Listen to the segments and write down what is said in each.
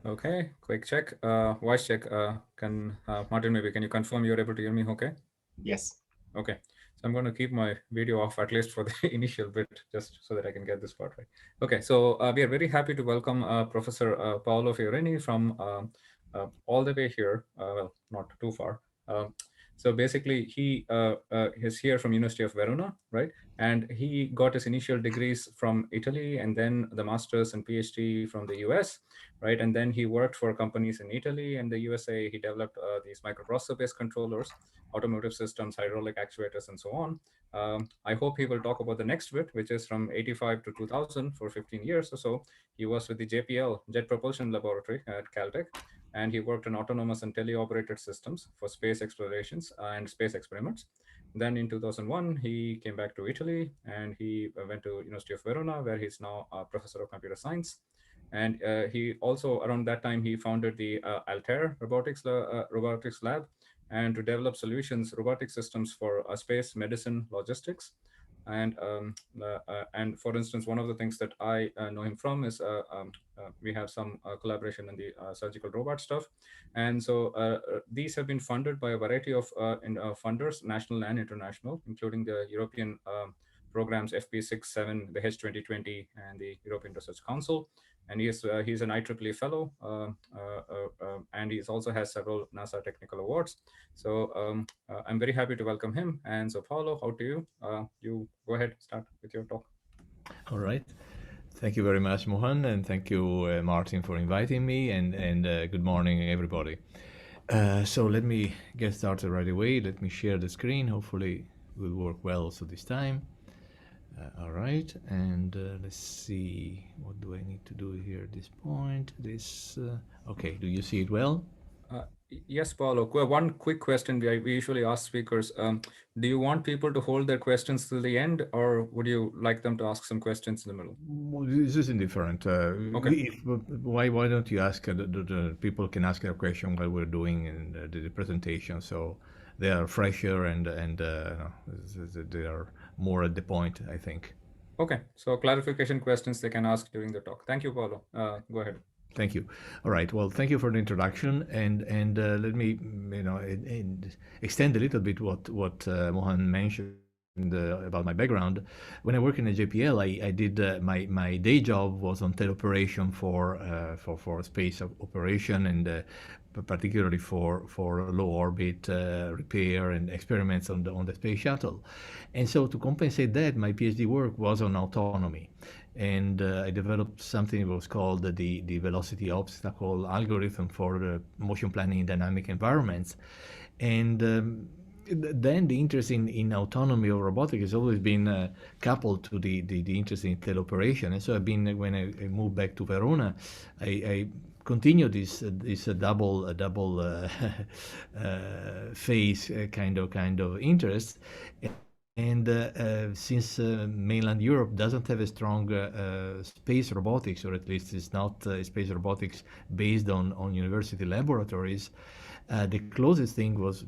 Okay, quick check. Voice check. Can Martin, maybe can you confirm you're able to hear me? Okay. Yes. Okay. So I'm going to keep my video off at least for the initial bit, just so that I can get this part right. Okay. So we are very happy to welcome Professor Paolo Fiorini from all the way here. Well, not too far. Um, so basically, he is here from University of Verona, right? And he got his initial degrees from Italy, and then the masters and PhD from the US, right? And then he worked for companies in Italy and the USA. He developed these microprocessor-based controllers, automotive systems, hydraulic actuators, and so on. I hope he will talk about the next bit, which is from 85 to 2000 for 15 years or so. He was with the JPL, Jet Propulsion Laboratory at Caltech, and he worked on autonomous and teleoperated systems for space explorations and space experiments. Then in 2001, he came back to Italy and he went to University of Verona, where he's now a professor of computer science. And he also, around that time, he founded the ALTAIR robotics lab, and to develop solutions, robotic systems for space, medicine, logistics. And for instance, one of the things that I know him from is we have some collaboration in the surgical robot stuff. And so these have been funded by a variety of funders, national and international, including the European programs FP6, 7, the H2020, and the European Research Council. And he's an IEEE Fellow, and he also has several NASA technical awards. So I'm very happy to welcome him. And so Paulo, how do you? You go ahead, start with your talk. All right. Thank you very much, Mohan, and thank you, Martin, for inviting me. And good morning, everybody. So let me get started right away. Let me share the screen. Hopefully, it will work well also this time. All right, and let's see. What do I need to do here at this point? Okay. Do you see it well? Yes, Paulo. One quick question we usually ask speakers. Do you want people to hold their questions till the end, or would you like them to ask some questions in the middle? Well, this is indifferent. Okay. Why don't you ask the people can ask their question while we're doing the presentation, so they are fresher and they are more at the point, I think. Okay. So clarification questions they can ask during the talk. Thank you, Paulo. Go ahead. Thank you. All right. Well, thank you for the introduction, and let me and extend a little bit what Mohan mentioned about my background. When I work in a JPL, I did my day job was on teleoperation for space operation and particularly for low orbit repair and experiments on the space shuttle. And so to compensate that, my PhD work was on autonomy. And I developed something that was called the velocity obstacle algorithm for motion planning in dynamic environments. And then the interest in autonomy of robotics has always been coupled to the interest in teleoperation. And so I've been, when I moved back to Verona, I continued this double phase kind of interest. And since mainland Europe doesn't have a strong space robotics, or at least it's not space robotics based on university laboratories, the closest thing was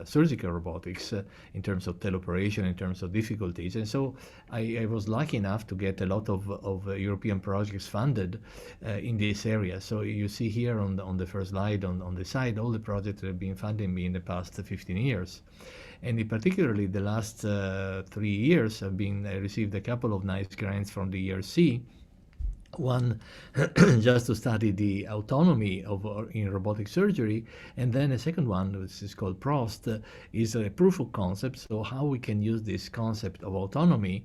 surgical robotics in terms of teleoperation, in terms of difficulties. And so I was lucky enough to get a lot of European projects funded in this area. So you see here on the first slide on the side all the projects that have been funding me in the past 15 years. And in particularly the last 3 years, I received a couple of nice grants from the ERC. One just to study the autonomy in robotic surgery, and then a second one, which is called Prof, is a proof of concept. So how we can use this concept of autonomy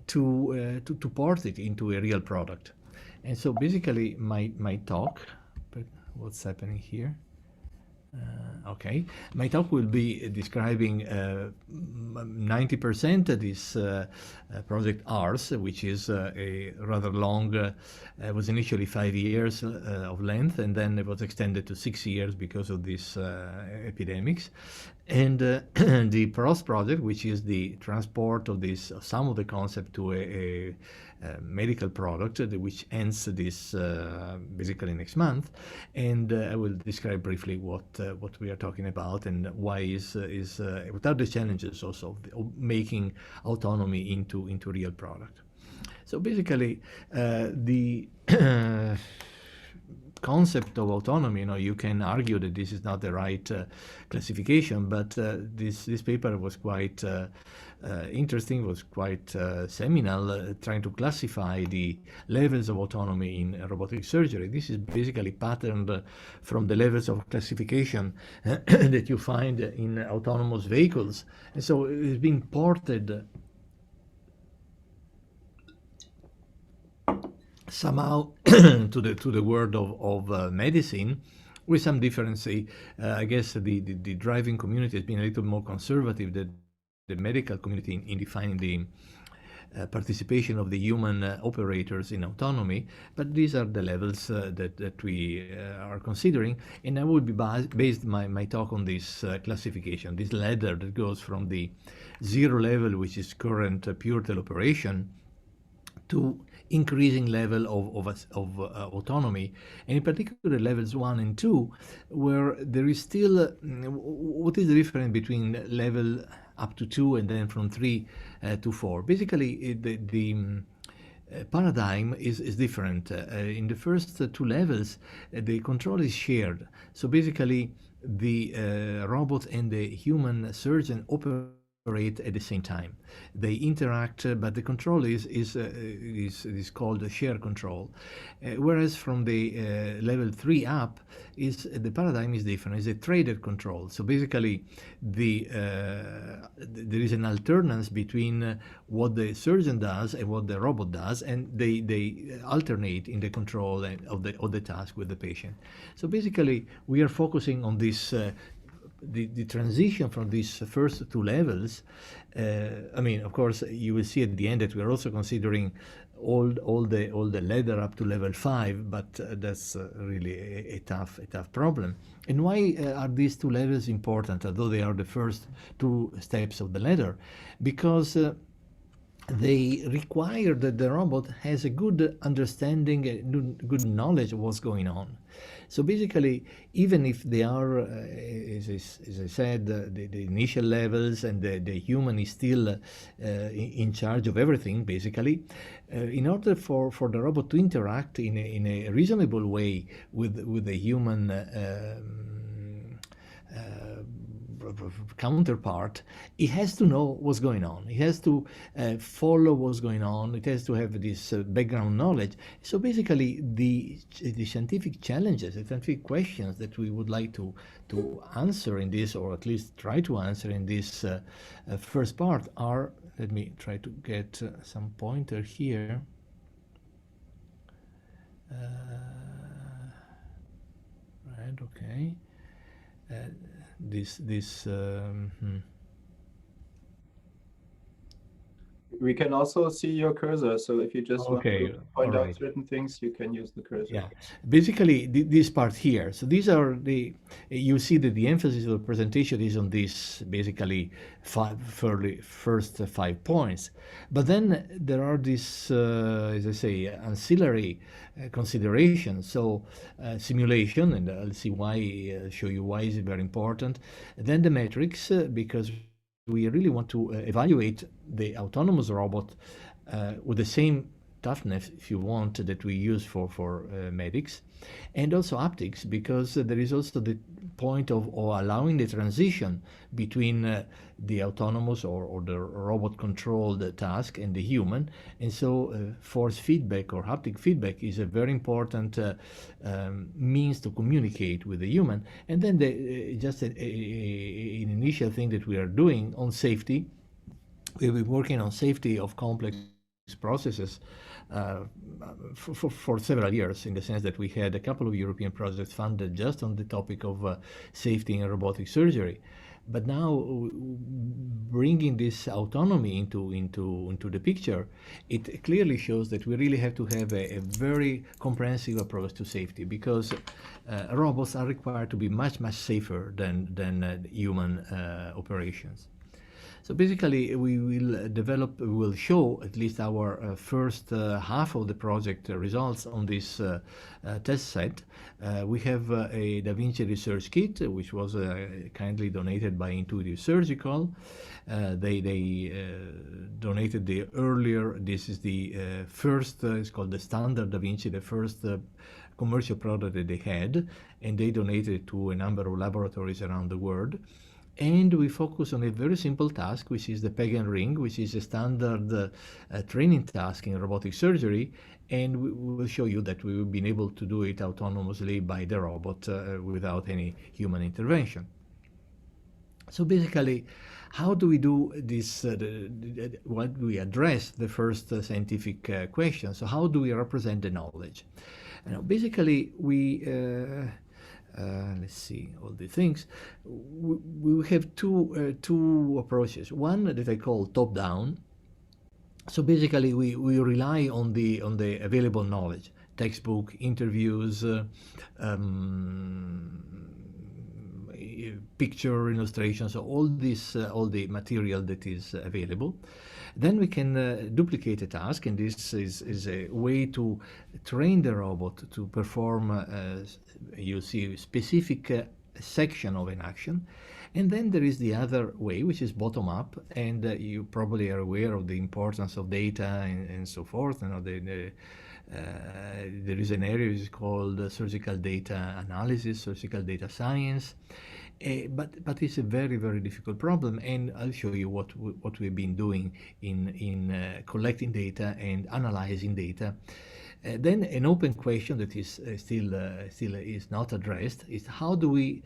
to port it into a real product. And so basically my talk, but what's happening here? Okay, my talk will be describing 90% of this project ARS, which is a rather long, was initially 5 years of length, and then it was extended to 6 years because of these epidemics. And the PROS project, which is the transport of some of the concept to a medical product, which ends this basically next month. And I will describe briefly what we are talking about and why what are the challenges also of making autonomy into real product. So basically, the concept of autonomy, you can argue that this is not the right classification, but this paper was quite interesting, was quite seminal, trying to classify the levels of autonomy in robotic surgery. This is basically patterned from the levels of classification that you find in autonomous vehicles. And so it's been ported somehow to the world of medicine, with some difference. I guess the driving community has been a little more conservative than the medical community in defining the participation of the human operators in autonomy, but these are the levels that we are considering, and I will be based my talk on this classification, this ladder that goes from the 0 level, which is current pure teleoperation, to increasing level of autonomy, and in particular levels 1 and 2, where there is still, what is the difference between level up to 2 and then from 3 to 4? Basically, the paradigm is different. In the first 2 levels, the control is shared. So basically, the robot and the human surgeon operate at the same time. They interact, but the control is called a shared control. Whereas from the level 3 up, the paradigm is different. It's a traded control. So basically, there is an alternance between what the surgeon does and what the robot does, and they alternate in the control of the task with the patient. So basically, we are focusing on this. The transition from these first 2 levels, I mean, of course, you will see at the end that we are also considering all the ladder up to level 5, but that's really a tough problem. And why are these 2 levels important, although they are the first 2 steps of the ladder? Because they require that the robot has a good understanding, good knowledge of what's going on. So basically, even if they are, as I said, the initial levels, and the human is still in charge of everything, basically, in order for the robot to interact in a reasonable way with the human counterpart, it has to know what's going on. It has to follow what's going on. It has to have this background knowledge. So basically, the scientific challenges, the scientific questions that we would like to answer in this, or at least try to answer in this first part, are, let me try to get some pointer here. Right, okay. We can also see your cursor, so if you just want to point out right. certain things, you can use the cursor. Yeah, basically this part here. So these are you see that the emphasis of the presentation is on this, basically first 5 points. But then there are these, as I say, ancillary considerations. So simulation, and I'll see why, show you why is it very important. Then the metrics, because we really want to evaluate the autonomous robot with the same toughness, if you want, that we use for medics, and also haptics, because there is also the point of allowing the transition between the autonomous or the robot controlled task and the human. And so force feedback or haptic feedback is a very important means to communicate with the human. And then just an initial thing that we are doing on safety. We've been working on safety of complex processes for several years, in the sense that we had a couple of European projects funded just on the topic of safety in robotic surgery. But now, bringing this autonomy into the picture, it clearly shows that we really have to have a very comprehensive approach to safety, because robots are required to be much safer than human operations. So basically, we will show at least our first half of the project results on this test set. We have a Da Vinci research kit, which was kindly donated by Intuitive Surgical. They donated the earlier, this is the first, it's called the standard Da Vinci, the first commercial product that they had, and they donated it to a number of laboratories around the world. And we focus on a very simple task, which is the peg and ring, which is a standard training task in robotic surgery. And we will show you that we have been able to do it autonomously by the robot without any human intervention. So basically, how do we do this? What we address the first scientific question. So how do we represent the knowledge? Basically, we let's see all the things. We have two approaches. One that I call top-down. So basically, we rely on the available knowledge, textbook, interviews, picture illustrations, so all the material that is available. Then we can duplicate a task, and this is a way to train the robot to perform, you see, a specific section of an action. And then there is the other way, which is bottom-up, and you probably are aware of the importance of data and so forth. There is an area which is called surgical data analysis, surgical data science. But it's a very, very difficult problem, and I'll show you what we've been doing in collecting data and analyzing data. Then an open question that is still is not addressed is how do we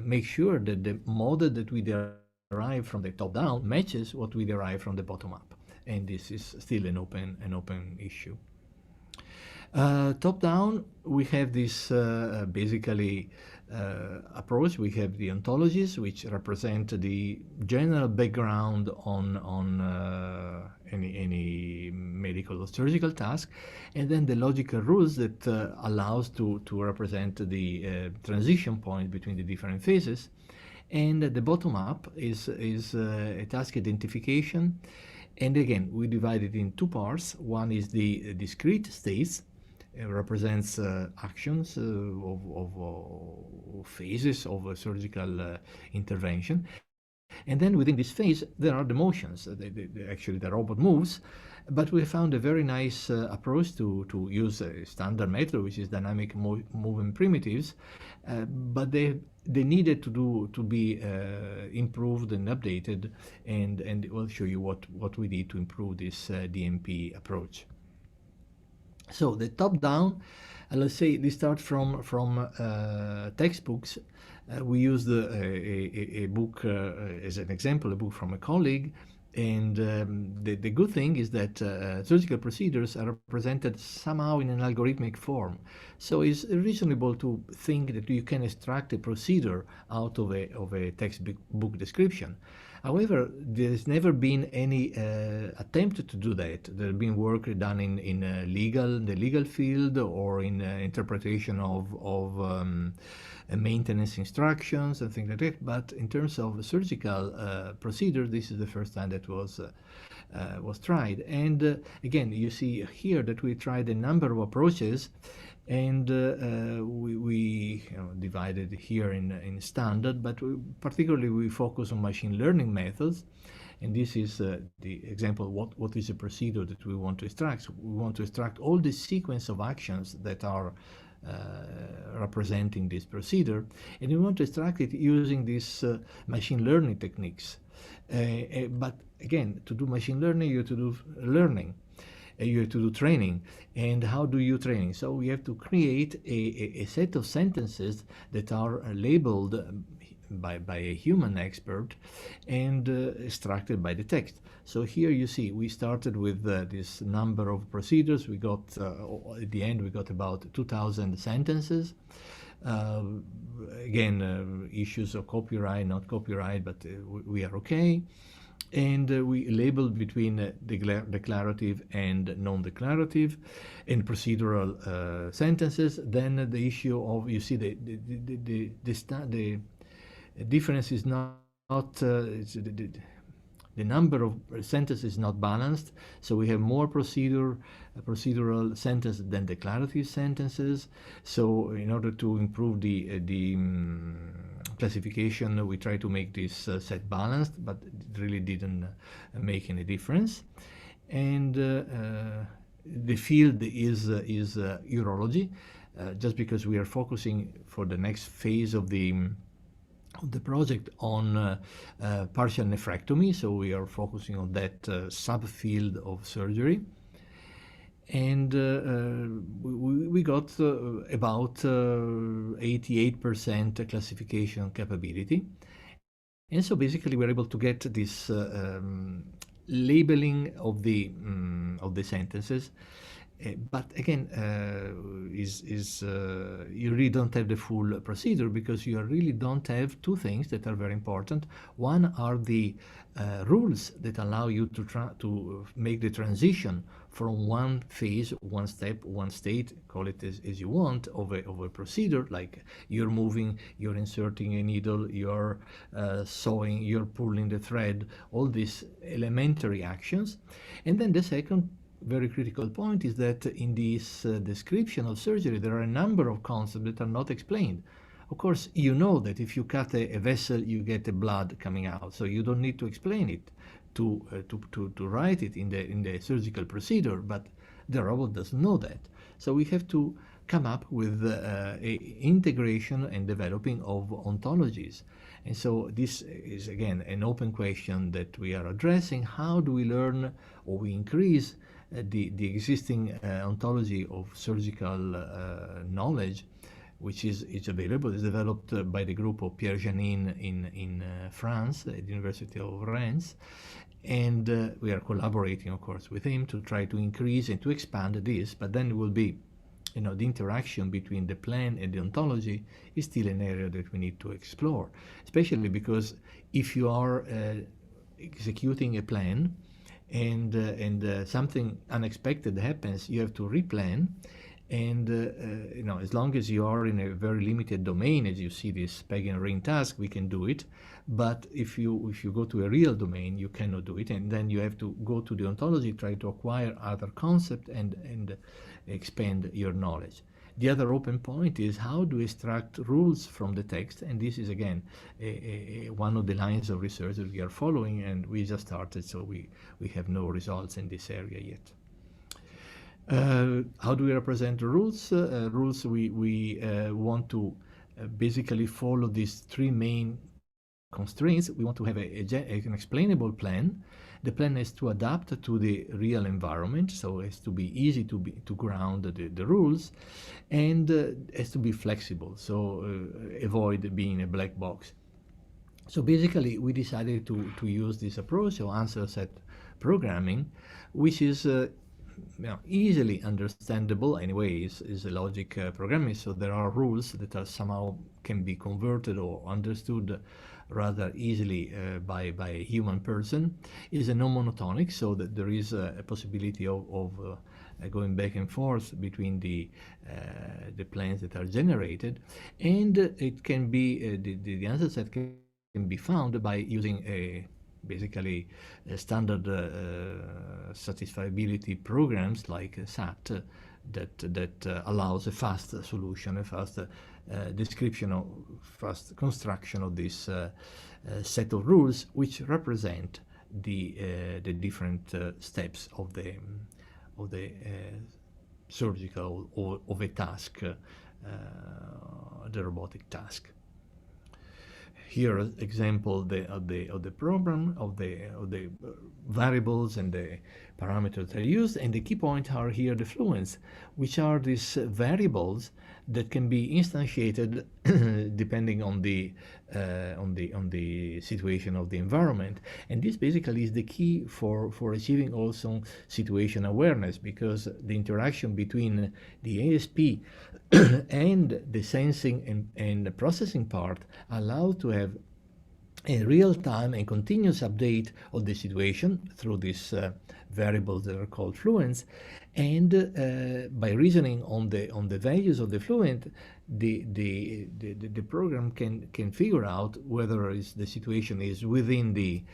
make sure that the model that we derive from the top down matches what we derive from the bottom up, and this is still an open issue. Top down, we have this basically approach. We have the ontologies, which represent the general background on any medical or surgical task, and then the logical rules that allows to represent the transition point between the different phases. And the bottom up is a task identification, and again we divide it in two parts. One is the discrete states. Represents actions of phases of a surgical intervention. And then within this phase, there are the motions. Actually, the robot moves, but we found a very nice approach to use a standard method, which is dynamic movement primitives, but they needed to be improved and updated, and we'll show you what we did to improve this DMP approach. So the top-down, let's say they start from textbooks. We used a book as an example, a book from a colleague, and the good thing is that surgical procedures are represented somehow in an algorithmic form. So it's reasonable to think that you can extract a procedure out of a textbook description. However, there's never been any attempt to do that. There have been work done in the legal field or in interpretation of maintenance instructions and things like that. But in terms of surgical procedure, this is the first time that was tried. And again, you see here that we tried a number of approaches, and we divided here in standard, but particularly we focus on machine learning methods. And this is the example, what is a procedure that we want to extract. So we want to extract all the sequence of actions that are representing this procedure, and we want to extract it using these machine learning techniques. But again, to do machine learning, you have to do learning. You have to do training. And how do you train? So we have to create a set of sentences that are labeled by a human expert and extracted by the text. So here you see we started with this number of procedures. We got at the end we got about 2,000 sentences. Again, issues of copyright, not copyright, but we are okay. And we labeled between declarative and non-declarative and procedural sentences. Then the issue of, you see, the difference is not the number of sentences is not balanced, so we have more procedural sentences than declarative sentences. So in order to improve the classification, we try to make this set balanced, but it really didn't make any difference. And the field is urology, just because we are focusing for the next phase of the project on partial nephrectomy, so we are focusing on that subfield of surgery. And we got about 88% classification capability. And so basically we're able to get this labeling of the sentences. But again, you really don't have the full procedure, because you really don't have two things that are very important. One are the rules that allow you to make the transition from one phase, one step, one state, call it as you want, of a procedure, like you're moving, you're inserting a needle, you're sewing, you're pulling the thread, all these elementary actions. And then the second very critical point is that in this description of surgery, there are a number of concepts that are not explained. Of course, you know that if you cut a vessel, you get the blood coming out, so you don't need to explain it to write it in the surgical procedure, but the robot doesn't know that. So we have to come up with integration and developing of ontologies. And so this is, again, an open question that we are addressing. How do we learn or we increase the existing ontology of surgical knowledge, which is available, is developed by the group of Pierre Janin in France, at the University of Rennes. And we are collaborating, of course, with him to try to increase and to expand this. But then it will be, the interaction between the plan and the ontology is still an area that we need to explore, especially because if you are executing a plan and something unexpected happens, you have to replan. And as long as you are in a very limited domain, as you see this peg and ring task, we can do it. But if you go to a real domain, you cannot do it, and then you have to go to the ontology, try to acquire other concepts and expand your knowledge. The other open point is how to extract rules from the text, and this is again one of the lines of research that we are following, and we just started, so we have no results in this area yet. How do we represent the rules? Rules, we want to basically follow these three main constraints. We want to have an explainable plan. The plan has to adapt to the real environment, so it has to be easy to ground the rules, and has to be flexible, so avoid being a black box. So basically, we decided to use this approach of answer set programming, which is easily understandable. Anyway, is a logic programming, so there are rules that are somehow can be converted or understood rather easily by a human person. It is a non-monotonic, so that there is a possibility of going back and forth between the plans that are generated, and it can be the answer set can be found by using basically standard satisfiability programs like SAT that allows a fast solution, a fast description, fast construction of this set of rules, which represent the different steps of the surgical or of a task, the robotic task. Here, example of the program, of the variables and the parameters that are used, and the key point are here the fluents, which are these variables that can be instantiated depending on the situation of the environment. And this basically is the key for achieving also situation awareness, because the interaction between the ASP and the sensing and the processing part allow to have a real-time and continuous update of the situation through these variables that are called fluents, and by reasoning on the values of the fluent, the program can figure out whether the situation is within the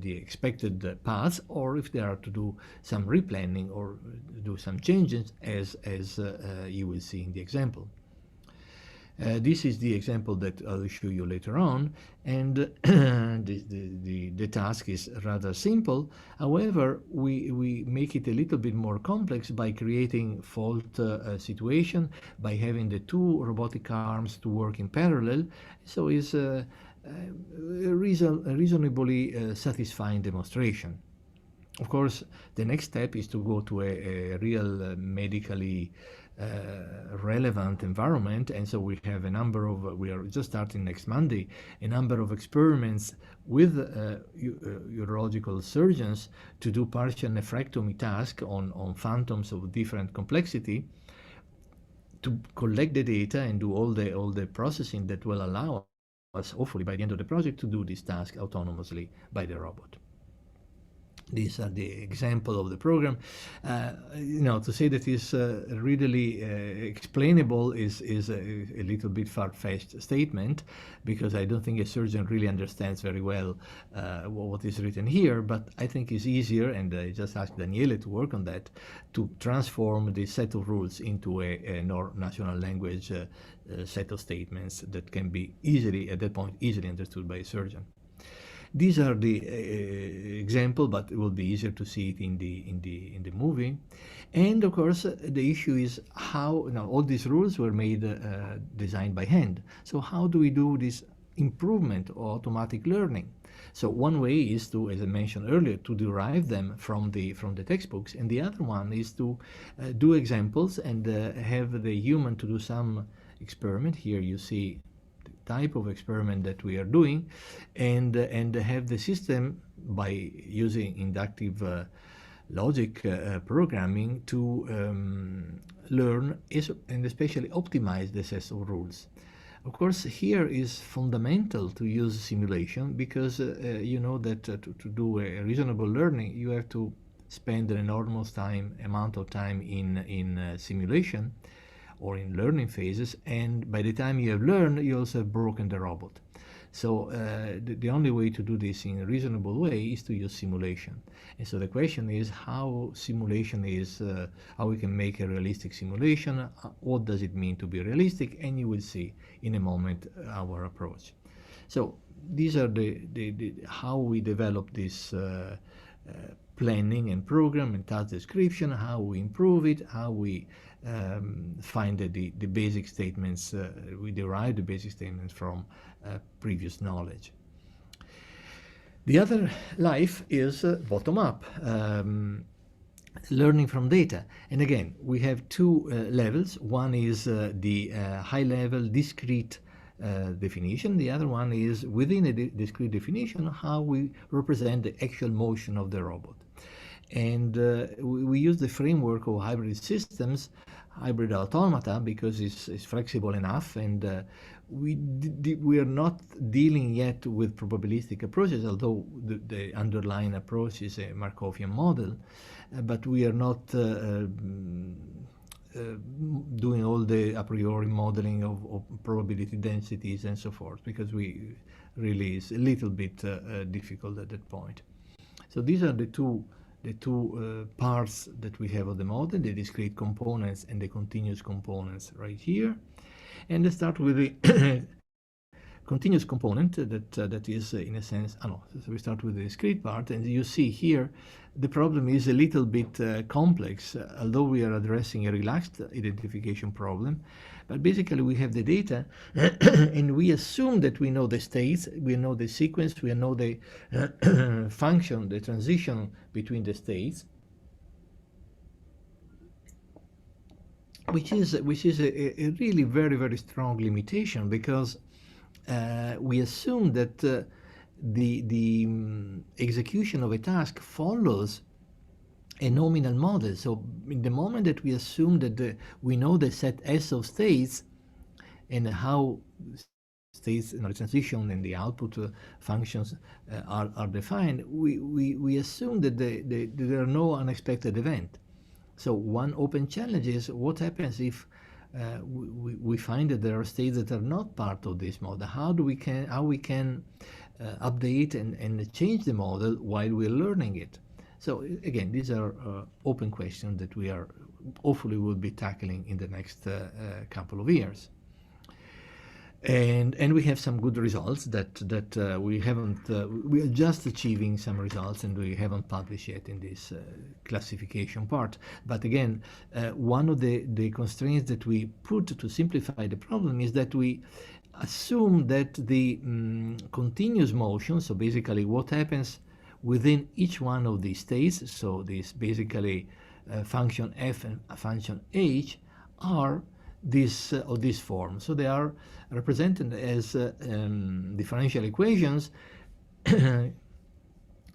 expected path, or if they are to do some replanning or do some changes, as you will see in the example. This is the example that I'll show you later on, and the task is rather simple. However, we make it a little bit more complex by creating fault situation, by having the two robotic arms to work in parallel. So it's a reasonably satisfying demonstration. Of course, the next step is to go to a real medically relevant environment, and so we have a number of, we are just starting next Monday, a number of experiments with urological surgeons to do partial nephrectomy task on phantoms of different complexity, to collect the data and do all the processing that will allow us, hopefully by the end of the project, to do this task autonomously by the robot. These are the example of the program. To say that it's readily explainable is a little bit far-fetched statement, because I don't think a surgeon really understands very well what is written here, but I think it's easier, and I just asked Daniele to work on that, to transform this set of rules into a natural language set of statements that can be at that point, easily understood by a surgeon. These are the example, but it will be easier to see it in the movie. And of course, the issue is how all these rules were made designed by hand. So how do we do this improvement or automatic learning? So one way is to, as I mentioned earlier, to derive them from the textbooks, and the other one is to do examples and have the human to do some experiment. Here you see type of experiment that we are doing, and have the system, by using inductive logic programming, to learn and especially optimize the set of rules. Of course, here is fundamental to use simulation, because you know that to do a reasonable learning, you have to spend an enormous amount of time in simulation or in learning phases, and by the time you have learned, you also have broken the robot. So the only way to do this in a reasonable way is to use simulation. And so the question is how simulation is, how we can make a realistic simulation, what does it mean to be realistic, and you will see in a moment our approach. So these are the how we develop this planning and program and task description, how we improve it, how we find the basic statements, we derive the basic statements from previous knowledge. The other life is bottom-up, learning from data. And again, we have two levels. One is the high-level discrete definition. The other one is, within a discrete definition, how we represent the actual motion of the robot. And we use the framework of hybrid systems, hybrid automata, because it's flexible enough, and we are not dealing yet with probabilistic approaches, although the underlying approach is a Markovian model, but we are not doing all the a priori modeling of probability densities and so forth, because we really is a little bit difficult at that point. So these are the two parts that we have of the model, the discrete components and the continuous components right here. And let's start with the continuous component that is in a sense, so we start with the discrete part, and you see here the problem is a little bit complex, although we are addressing a relaxed identification problem. But basically we have the data and we assume that we know the states, we know the sequence, we know the function, the transition between the states, which is a really very, very strong limitation, because we assume that the execution of a task follows a nominal model. So in the moment that we assume that we know the set S of states and how states, the transition and the output functions are defined, we assume that there are no unexpected events. So one open challenge is what happens if we find that there are states that are not part of this model. How we can update and change the model while we're learning it. So again, these are open questions that we are hopefully will be tackling in the next couple of years. And we have some good results that we haven't, we are just achieving some results and we haven't published yet in this classification part. But again, one of the constraints that we put to simplify the problem is that we assume that the continuous motion, so basically what happens within each one of these states, so this basically function f and function h, are this of this form. So they are represented as differential equations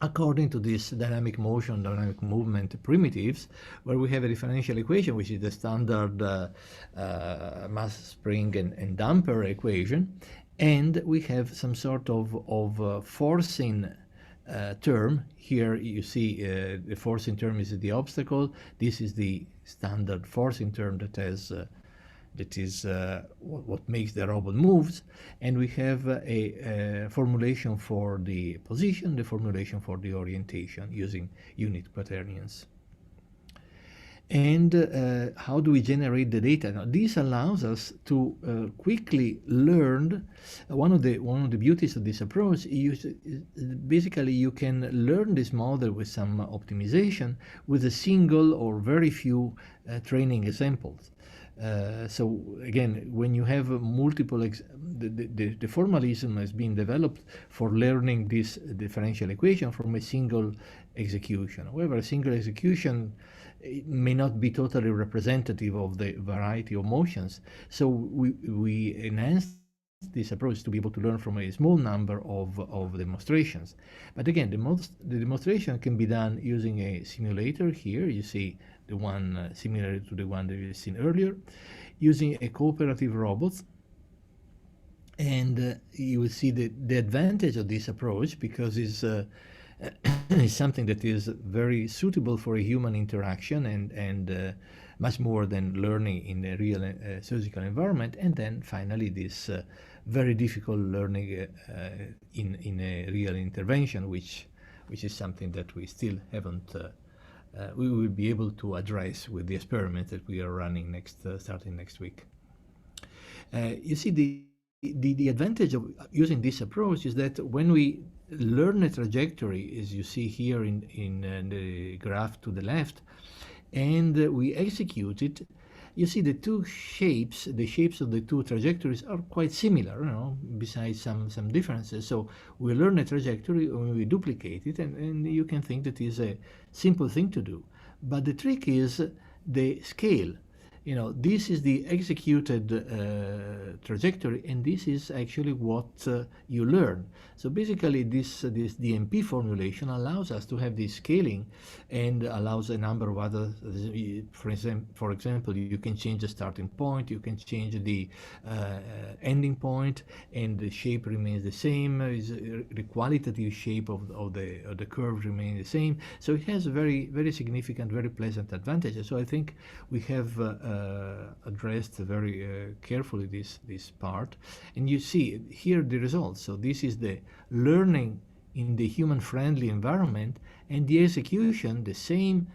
according to this dynamic motion, dynamic movement primitives, where we have a differential equation, which is the standard mass spring and damper equation, and we have some sort of forcing term. Here you see the forcing term is the obstacle. This is the standard forcing term that has that is what makes the robot moves, and we have a formulation for the position, the formulation for the orientation using unit quaternions. And how do we generate the data? Now, this allows us to quickly learn. One of the beauties of this approach is basically you can learn this model with some optimization with a single or very few training examples. So again, when you have multiple, the formalism has been developed for learning this differential equation from a single execution. However, a single execution may not be totally representative of the variety of motions. So we enhanced this approach to be able to learn from a small number of demonstrations. But again, the demonstration can be done using a simulator. Here you see the one similar to the one that you've seen earlier, using a cooperative robot. And you will see the advantage of this approach, because it's something that is very suitable for a human interaction and much more than learning in a real surgical environment. And then finally this very difficult learning in a real intervention, which is something that we still haven't we will be able to address with the experiment that we are running starting next week. You see, the advantage of using this approach is that when we learn a trajectory, as you see here in the graph to the left, and we execute it, you see the two shapes, the shapes of the two trajectories are quite similar, besides some differences. So we learn a trajectory and we duplicate it, and you can think that is a simple thing to do. But the trick is the scale. This is the executed trajectory, and this is actually what you learn. So basically this DMP formulation allows us to have this scaling and allows a number of other, for example, you can change the starting point, you can change the ending point, and the shape remains the same. The qualitative shape of the curve remains the same. So it has very, very significant, very pleasant advantages. So I think we have addressed very carefully this part, and you see here the results. So this is the learning in the human-friendly environment, and the execution the same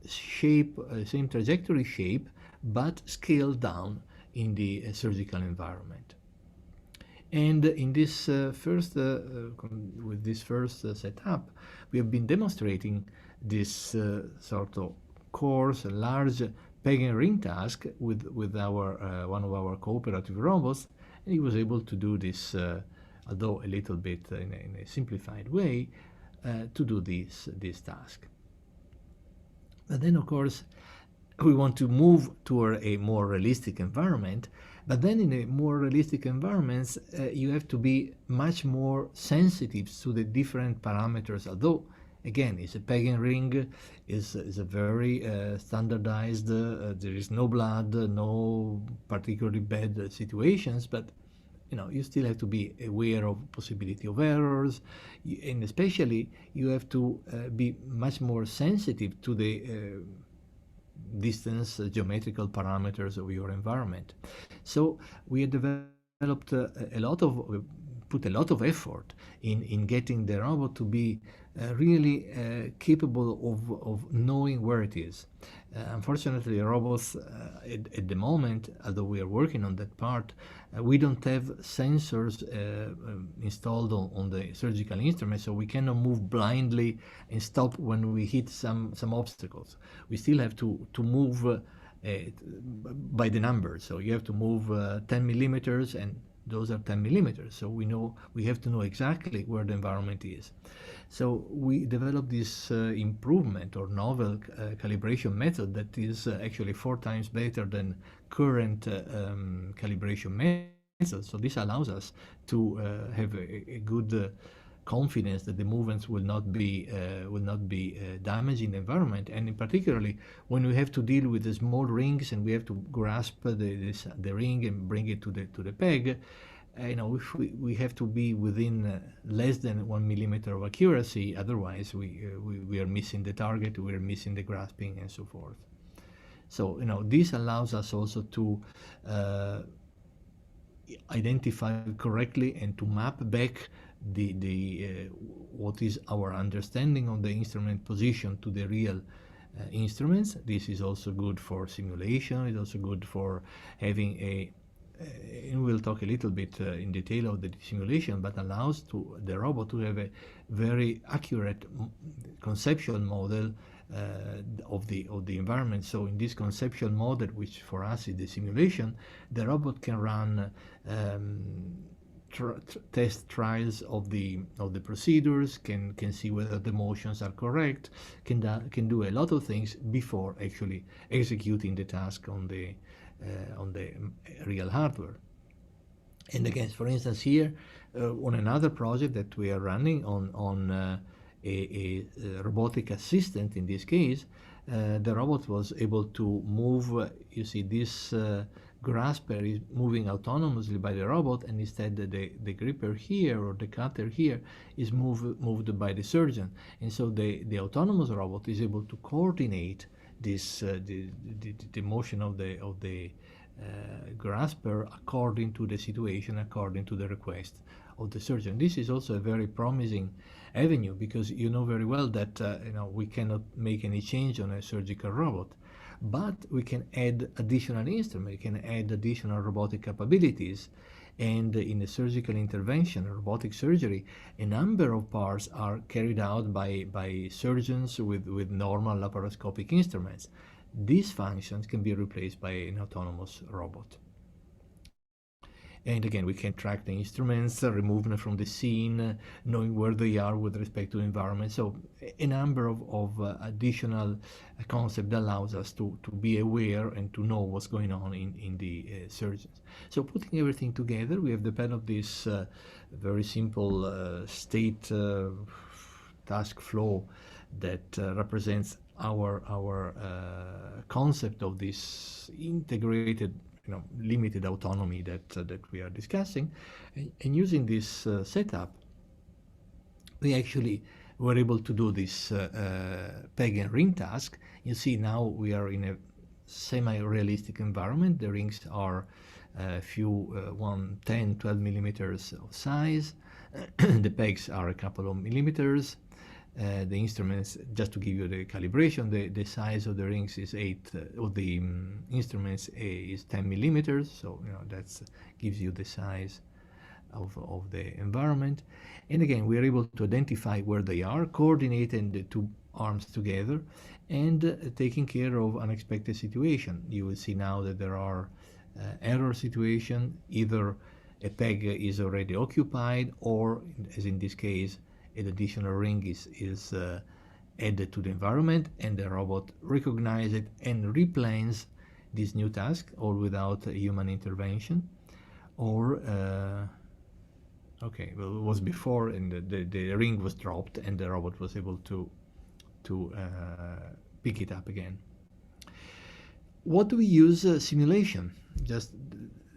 shape, same trajectory shape, but scaled down in the surgical environment. And in this with this first setup, we have been demonstrating this sort of coarse, large peg and ring task with our one of our cooperative robots, and he was able to do this, although a little bit in a simplified way, to do this task. But then, of course, we want to move toward a more realistic environment. But then in a more realistic environments, you have to be much more sensitive to the different parameters, although again, it's a peg and ring, is a very standardized, there is no blood, no particularly bad situations, but you still have to be aware of possibility of errors, and especially you have to be much more sensitive to the distance geometrical parameters of your environment. So we have developed put a lot of effort in getting the robot to be really capable of knowing where it is. Unfortunately, robots at the moment, although we are working on that part, we don't have sensors installed on the surgical instrument, so we cannot move blindly and stop when we hit some obstacles. We still have to move by the numbers. So you have to move 10 millimeters, and those are 10 millimeters. So we have to know exactly where the environment is. So we developed this improvement or novel calibration method that is actually 4 times better than current calibration methods. So this allows us to have a good confidence that the movements will not be damaging the environment, and in particularly when we have to deal with the small rings and we have to grasp the ring and bring it to the peg. If we have to be within less than 1 millimeter of accuracy, otherwise we are missing the target, we are missing the grasping, and so forth. So this allows us also to identify correctly and to map back what is our understanding of the instrument position to the real instruments. This is also good for simulation. It's also good for having and we'll talk a little bit in detail of the simulation, but allows the robot to have a very accurate conceptual model of the environment. So in this conceptual model, which for us is the simulation, the robot can run test trials of the procedures, can see whether the motions are correct, can do a lot of things before actually executing the task on the real hardware. And again, for instance, here on another project that we are running on a robotic assistant, in this case, the robot was able to move. You see, this grasper is moving autonomously by the robot, and instead the gripper here or the cutter here is moved by the surgeon. And so the autonomous robot is able to coordinate this the motion of the grasper according to the situation, according to the request of the surgeon. This is also a very promising avenue, because you know very well that we cannot make any change on a surgical robot, but we can add additional instruments, we can add additional robotic capabilities. And in a surgical intervention, robotic surgery, a number of parts are carried out by surgeons with normal laparoscopic instruments. These functions can be replaced by an autonomous robot. And again, we can track the instruments, remove them from the scene, knowing where they are with respect to the environment. So a number of additional concepts allows us to be aware and to know what's going on in the surgeons. So putting everything together, we have developed this very simple state task flow that represents our concept of this integrated limited autonomy that we are discussing. And using this setup, we actually were able to do this peg and ring task. You see, now we are in a semi-realistic environment. The rings are a few 10, 12 millimeters of size. The pegs are a couple of millimeters. The instruments, just to give you the calibration, the size of the rings is instruments is 10 millimeters. So that gives you the size of the environment. And again, we are able to identify where they are, coordinating the two arms together, and taking care of unexpected situation. You will see now that there are error situation. Either a peg is already occupied, or as in this case, an additional ring is added to the environment, and the robot recognizes it and replans this new task, all without human intervention. Or okay, well, it was before, and the ring was dropped, and the robot was able to pick it up again. What do we use simulation? Just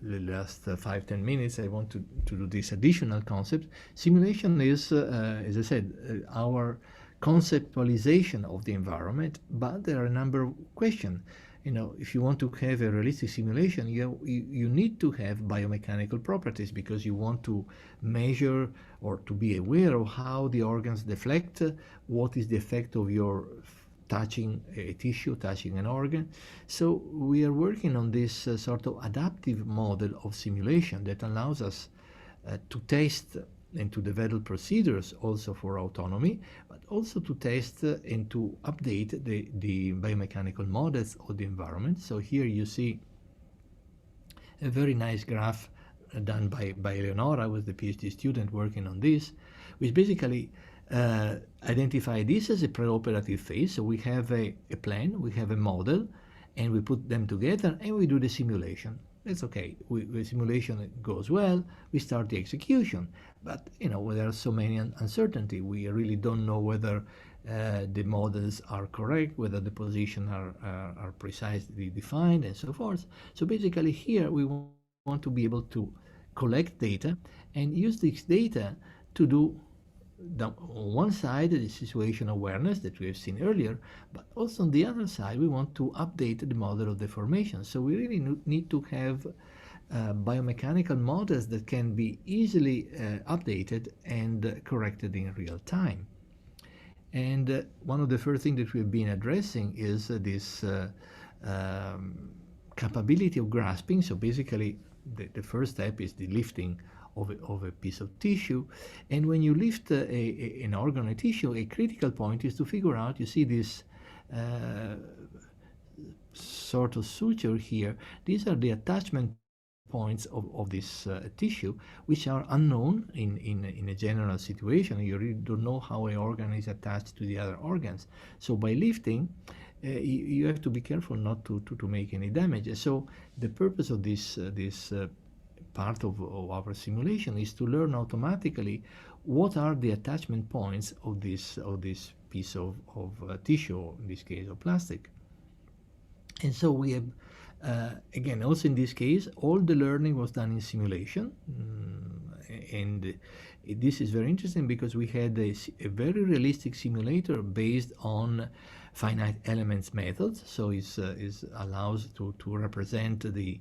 the last 5-10 minutes, I want to do this additional concept. Simulation is, as I said, our conceptualization of the environment, but there are a number of questions. You know, if you want to have a realistic simulation, you need to have biomechanical properties, because you want to measure or to be aware of how the organs deflect, what is the effect of your touching a tissue, touching an organ. So we are working on this sort of adaptive model of simulation that allows us to test and to develop procedures also for autonomy, but also to test and to update the biomechanical models of the environment. So here you see a very nice graph done by Eleonora, with the PhD student working on this, which basically identify this as a preoperative phase. So we have a plan, we have a model, and we put them together and we do the simulation. It's okay. The simulation goes well, we start the execution. But you know, there are so many uncertainty. We really don't know whether the models are correct, whether the positions are precisely defined, and so forth. So basically here we want to be able to collect data and use this data to do on one side the situation awareness that we have seen earlier, but also on the other side we want to update the model of deformation. So we really need to have biomechanical models that can be easily updated and corrected in real time. And one of the first things that we've been addressing is this capability of grasping. So basically the first step is the lifting of a piece of tissue, and when you lift an organ or tissue, a critical point is to figure out, you see this sort of suture here, these are the attachment points of this tissue, which are unknown in a general situation. You really don't know how an organ is attached to the other organs. So by lifting, you have to be careful not to make any damage. So the purpose of this part of our simulation is to learn automatically what are the attachment points of this piece of tissue, in this case of plastic. And so we have, again, also in this case, all the learning was done in simulation. And this is very interesting because we had a very realistic simulator based on finite elements methods. So it allows to represent the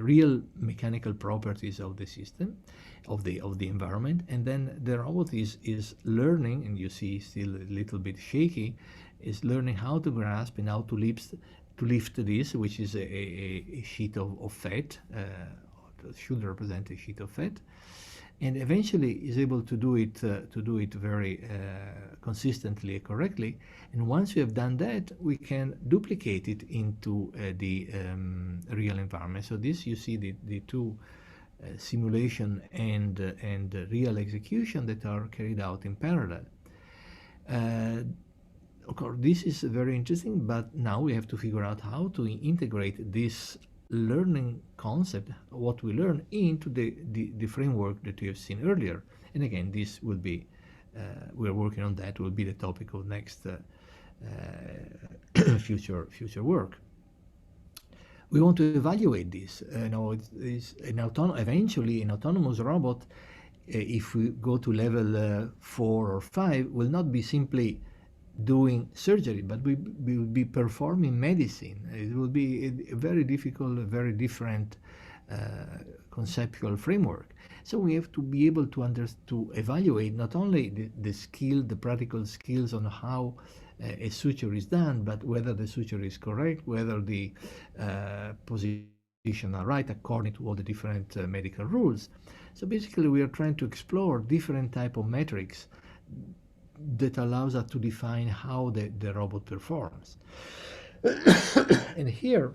real mechanical properties of the system, of the environment, and then the robot is learning, and you see still a little bit shaky, is learning how to grasp and how to lift this, which is a sheet of fat, should represent a sheet of fat, and eventually is able to do it very consistently and correctly. And once we have done that, we can duplicate it into the real environment. So this, you see the two simulation and real execution that are carried out in parallel. Of course, this is very interesting, but now we have to figure out how to integrate this learning concept, what we learn, into the framework that we have seen earlier. And again, this will be, we're working on that, will be the topic of next future work. We want to evaluate this. Eventually, an autonomous robot, if we go to level 4 or 5, will not be simply doing surgery, but we will be performing medicine. It will be a very difficult, very different conceptual framework. So we have to be able to evaluate not only the practical skills on how a suture is done, but whether the suture is correct, whether the position are right according to all the different medical rules. So basically we are trying to explore different type of metrics that allows us to define how the robot performs. And here,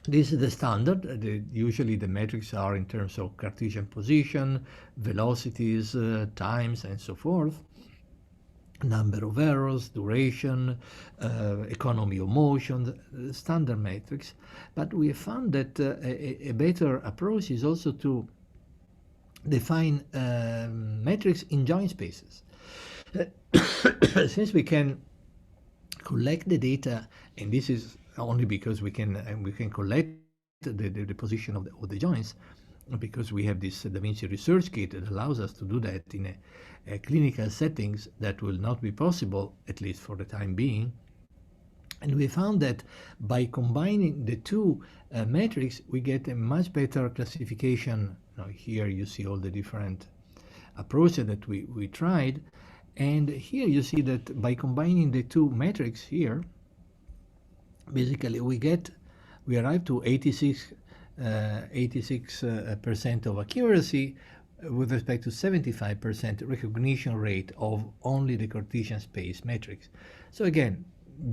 this is the standard. Usually the metrics are in terms of Cartesian position, velocities, times, and so forth, number of errors, duration, economy of motion, standard metrics. But we have found that a better approach is also to define metrics in joint spaces. Since we can collect the data, and this is only because we can collect the position of the joints, because we have this Da Vinci Research Kit that allows us to do that in a clinical settings that will not be possible, at least for the time being. And we found that by combining the two metrics, we get a much better classification. Now, here you see all the different approaches that we tried. And here you see that by combining the two metrics here, basically we arrive to 86% of accuracy with respect to 75% recognition rate of only the Cartesian space metrics. So again,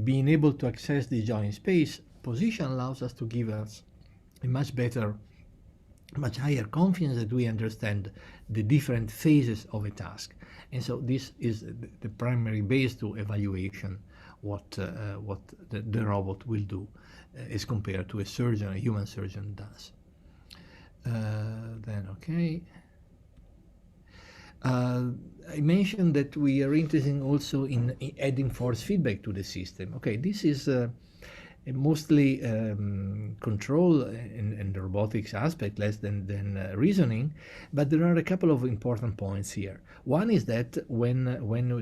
being able to access the joint space position allows us to give us a much better, much higher confidence that we understand the different phases of a task. And so this is the primary base to evaluation what the robot will do as compared to a surgeon, a human surgeon does. I mentioned that we are interested also in adding force feedback to the system. Okay, this is mostly control and robotics aspect, less than reasoning, but there are a couple of important points here. One is that when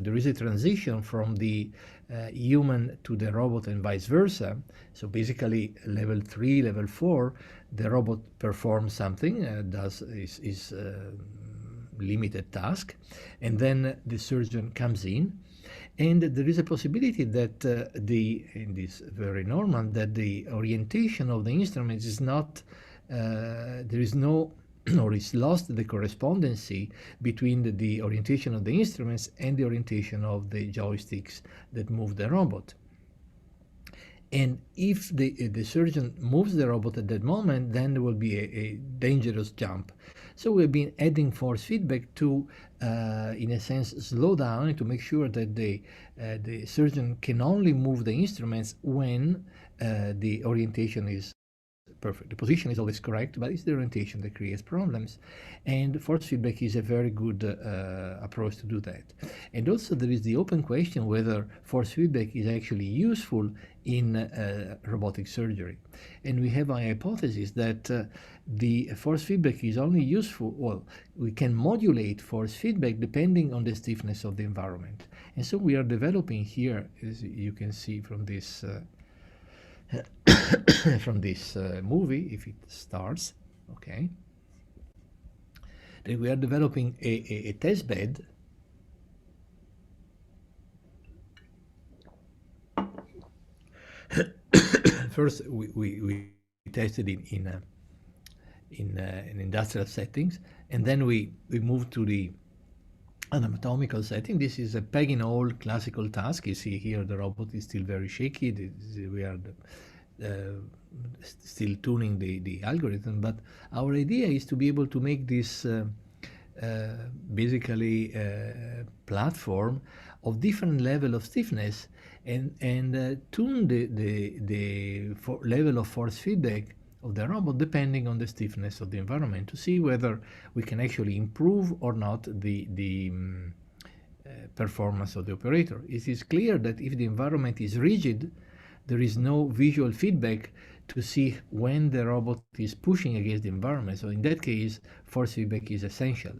there is a transition from the human to the robot and vice versa, so basically level 3, level 4, the robot performs something, does is limited task, and then the surgeon comes in, and there is a possibility that and it's very normal, that the orientation of the instruments is not, there is no, or is lost the correspondency between the orientation of the instruments and the orientation of the joysticks that move the robot. And if the surgeon moves the robot at that moment, then there will be a dangerous jump. So we've been adding force feedback to, in a sense, slow down and to make sure that the surgeon can only move the instruments when the orientation is perfect. The position is always correct, but it's the orientation that creates problems. And force feedback is a very good approach to do that. And also there is the open question whether force feedback is actually useful in robotic surgery. And we have a hypothesis that the force feedback is only useful, well, we can modulate force feedback depending on the stiffness of the environment. And so we are developing here, as you can see from this movie, if it starts, okay, that we are developing a test bed first we tested in industrial settings, and then we moved to the anatomical setting. This is a pegging hole classical task. You see here the robot is still very shaky. We are still tuning the algorithm, but our idea is to be able to make this basically platform of different level of stiffness and tune the level of force feedback of the robot depending on the stiffness of the environment, to see whether we can actually improve or not the performance of the operator. It is clear that if the environment is rigid, there is no visual feedback to see when the robot is pushing against the environment. So in that case, force feedback is essential.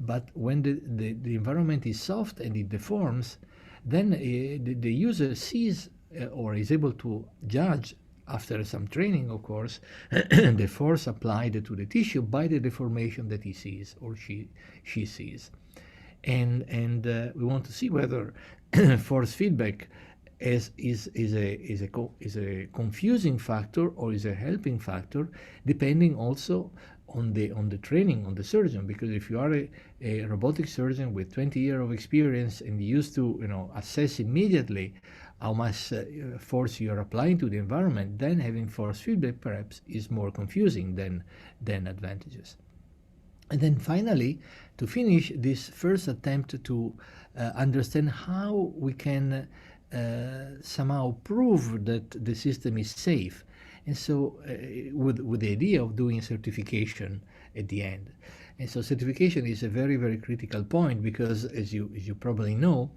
But when the environment is soft and it deforms, then the user sees or is able to judge, after some training, of course, the force applied to the tissue by the deformation that he sees or she sees. And we want to see whether force feedback is a confusing factor or is a helping factor, depending also on the training on the surgeon. Because if you are a robotic surgeon with 20 years of experience and used to assess immediately how much force you are applying to the environment, then having force feedback perhaps is more confusing than advantageous. And then finally, to finish this first attempt to understand how we can somehow prove that the system is safe And so with the idea of doing certification at the end. And so certification is a very, very critical point because, as you probably know,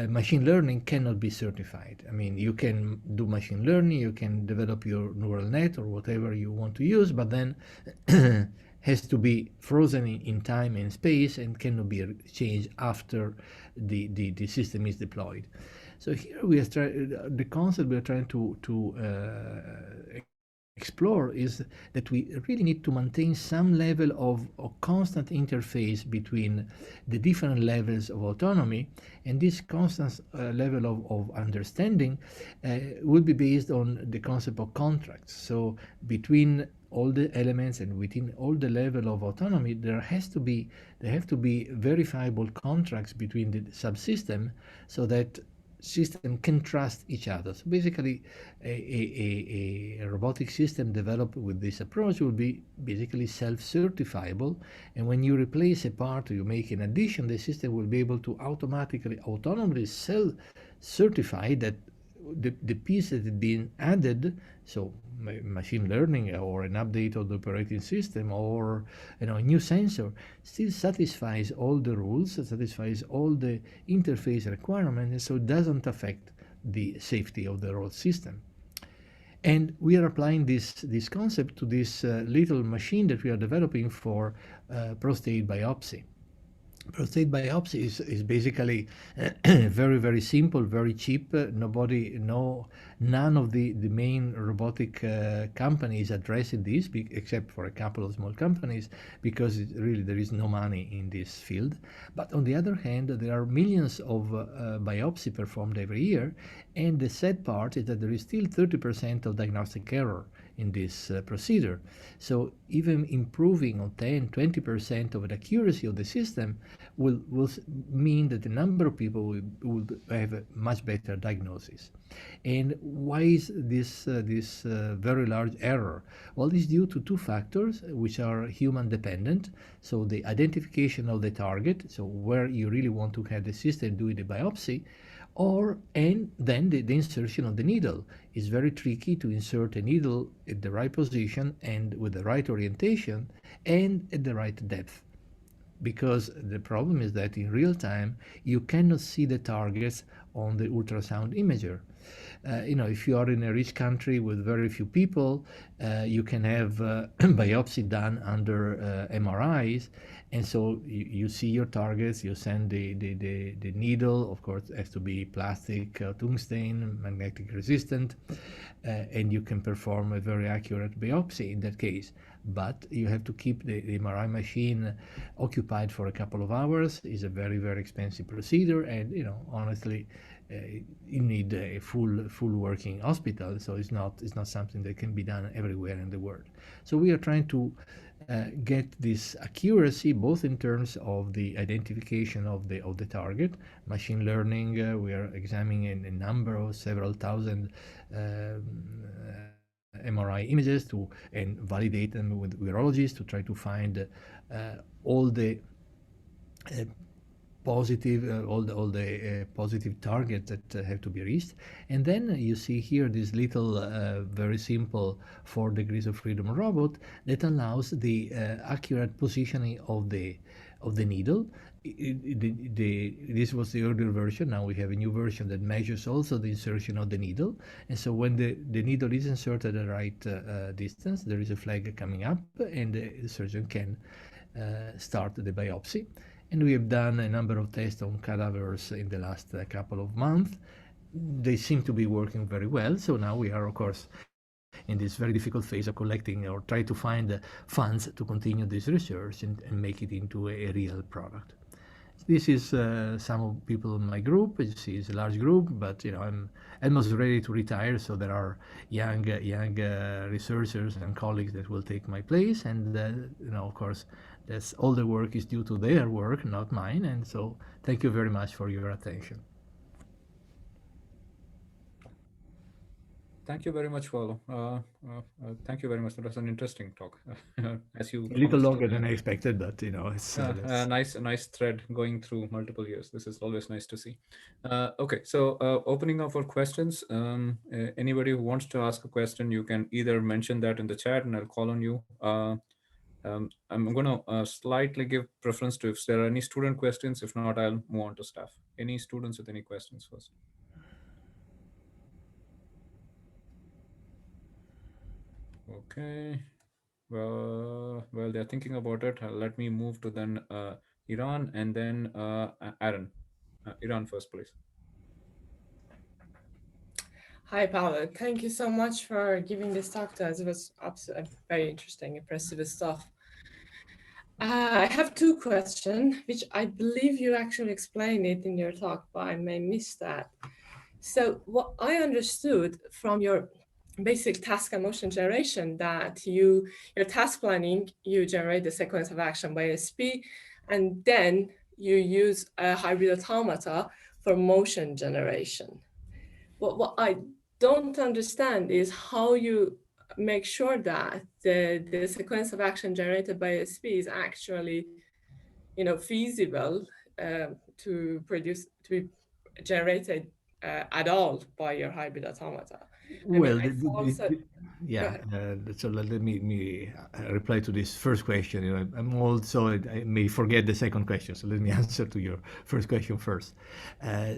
machine learning cannot be certified. I mean, you can do machine learning, you can develop your neural net or whatever you want to use, but then has to be frozen in time and space and cannot be changed after the system is deployed. So here we are the concept we are trying to explore is that we really need to maintain some level of constant interface between the different levels of autonomy, and this constant level of understanding will be based on the concept of contracts. So between all the elements and within all the level of autonomy, there have to be verifiable contracts between the subsystem so that system can trust each other. So basically, a robotic system developed with this approach will be basically self-certifiable, and when you replace a part or you make an addition, the system will be able to autonomously self-certify that the piece that had been added, so machine learning or an update of the operating system or a new sensor, still satisfies all the rules, satisfies all the interface requirements, and so it doesn't affect the safety of the whole system. And we are applying this concept to this little machine that we are developing for prostate biopsy. Prostate biopsy is basically very, very simple, very cheap. None of the main robotic companies addressing this, except for a couple of small companies, because really there is no money in this field. But on the other hand, there are millions of biopsy performed every year, and the sad part is that there is still 30% of diagnostic error in this procedure. So even improving on 10-20% of the accuracy of the system will mean that the number of people will have a much better diagnosis. And why is this very large error? Well, it's due to two factors which are human dependent. So the identification of the target, so where you really want to have the system doing the biopsy, and then the insertion of the needle. Is very tricky to insert a needle at the right position and with the right orientation and at the right depth, because the problem is that in real time you cannot see the targets on the ultrasound imager. If you are in a rich country with very few people, you can have biopsy done under MRIs, and so you see your targets, you send the needle, of course it has to be plastic, tungsten, magnetic resistant, and you can perform a very accurate biopsy in that case. But you have to keep the MRI machine occupied for a couple of hours. It's a very, very expensive procedure, and honestly, you need a full working hospital, so it's not something that can be done everywhere in the world. So we are trying to get this accuracy both in terms of the identification of the target, machine learning. We are examining a number of several thousand MRI images and validate them with virologists to try to find all the positive targets that have to be reached. And then you see here this little very simple 4 degrees of freedom robot that allows the accurate positioning of the needle. This was the earlier version. Now we have a new version that measures also the insertion of the needle, and so when the needle is inserted at the right distance, there is a flag coming up and the surgeon can start the biopsy. And we have done a number of tests on cadavers in the last couple of months. They seem to be working very well. So now we are, of course, in this very difficult phase of collecting or try to find funds to continue this research and make it into a real product. This is some of people in my group. You see, it's a large group, but I'm almost ready to retire. So there are young researchers and colleagues that will take my place, and of course, that's all the work is due to their work, not mine. And so, thank you very much for your attention. Thank you very much, Paolo. Thank you very much. That was an interesting talk, as you A little promised. longer than I expected, but it's A nice thread going through multiple years. This is always nice to see. Okay, so opening up for questions. Anybody who wants to ask a question, you can either mention that in the chat, and I'll call on you. I'm going to slightly give preference to if there are any student questions. If not, I'll move on to staff. Any students with any questions first? Okay. Well, they're thinking about it. Let me move to then Iran and then Aaron. Iran first, please. Hi, Paolo. Thank you so much for giving this talk to us. It was absolutely very interesting, impressive stuff. I have two questions, which I believe you actually explained it in your talk, but I may miss that. So what I understood from your basic task and motion generation, that your task planning, you generate the sequence of action by SP, and then you use a hybrid automata for motion generation. What I don't understand is how you make sure that the sequence of action generated by SP is actually, feasible to be generated at all by your hybrid automata. Well, yeah. So let me reply to this first question. I'm also, I may forget the second question, so let me answer to your first question first.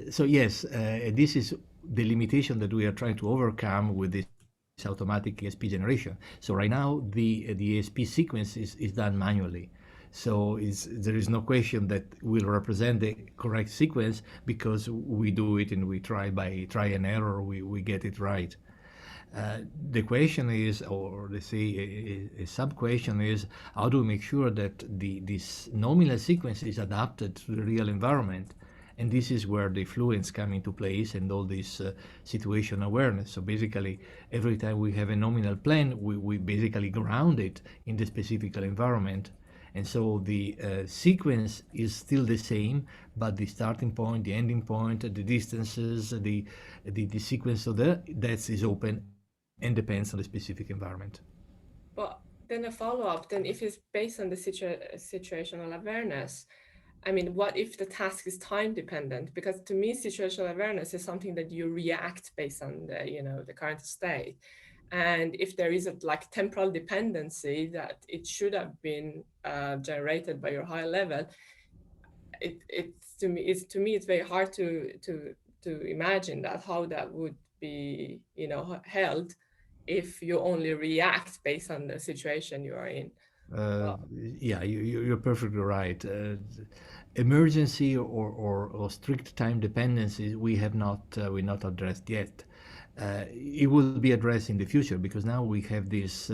So yes, this is the limitation that we are trying to overcome with this automatic ESP generation. So right now, the ESP sequence is done manually. So there is no question that will represent the correct sequence, because we do it and we try and error, we get it right. The question is, or let's say a sub-question is, how do we make sure that this nominal sequence is adapted to the real environment? And this is where the fluence come into place and all this situation awareness. So basically, every time we have a nominal plan, we basically ground it in the specific environment. And so the sequence is still the same, but the starting point, the ending point, the distances, the sequence of that is open and depends on the specific environment. But then a follow-up, then if it's based on the situational awareness, I mean, what if the task is time dependent? Because to me, situational awareness is something that you react based on the current state. And if there is a temporal dependency that it should have been generated by your high level, to me it's very hard to imagine how that would be held if you only react based on the situation you are in. Yeah, you're perfectly right. Emergency or strict time dependencies we have not addressed yet. It will be addressed in the future, because now we have these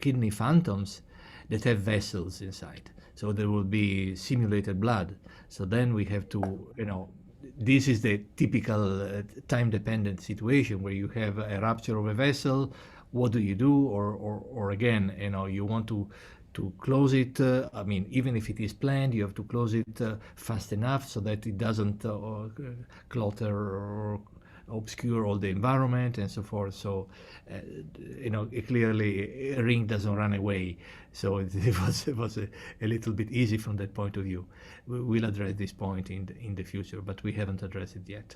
kidney phantoms that have vessels inside. So there will be simulated blood. So then we have to, this is the typical time-dependent situation where you have a rupture of a vessel. What do you do? Or again, you want to close it. I mean, even if it is planned, you have to close it fast enough so that it doesn't clutter or obscure all the environment and so forth. So, clearly a ring doesn't run away. So it was a little bit easy from that point of view. We'll address this point in the future, but we haven't addressed it yet.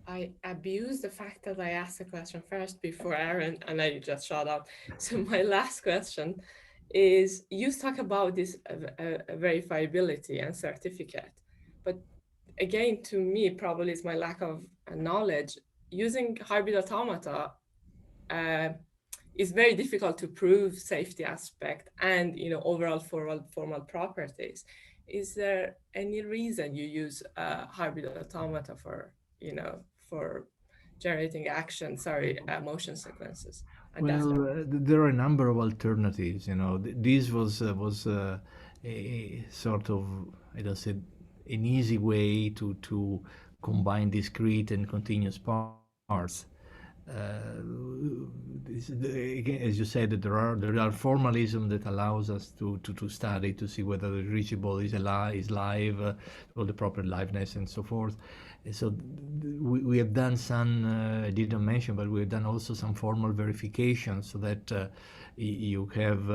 I abuse the fact that I asked the question first before Aaron, and I just shut up. So my last question is, you talk about this verifiability and certificate, but again, to me, probably it's my lack of knowledge. Using hybrid automata is very difficult to prove safety aspect and overall formal properties. Is there any reason you use hybrid automata for generating motion sequences? Well, there are a number of alternatives. This was a sort of, I don't say, an easy way to combine discrete and continuous parts. Again, as you said, there are formalism that allows us to study, to see whether the reachable is live, or the proper liveness and so forth. So we have done some, I didn't mention, but we have done also some formal verification so that you have,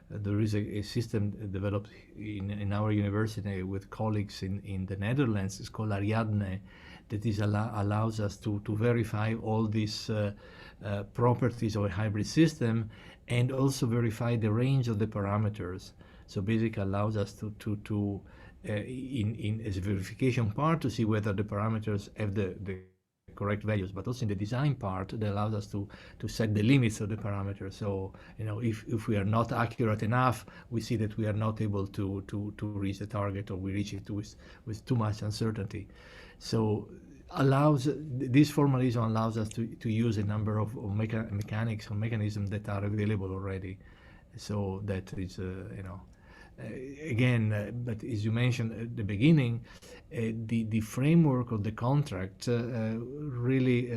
there is a system developed in our university with colleagues in the Netherlands. It's called Ariadne, that is allows us to verify all these properties of a hybrid system and also verify the range of the parameters. So basically allows us to in as a verification part to see whether the parameters have the correct values, but also in the design part that allows us to set the limits of the parameters. So if we are not accurate enough, we see that we are not able to reach the target, or we reach it with too much uncertainty. So this formalism allows us to use a number of mechanics or mechanisms that are available already. So that is again, but as you mentioned at the beginning, the framework of the contract really,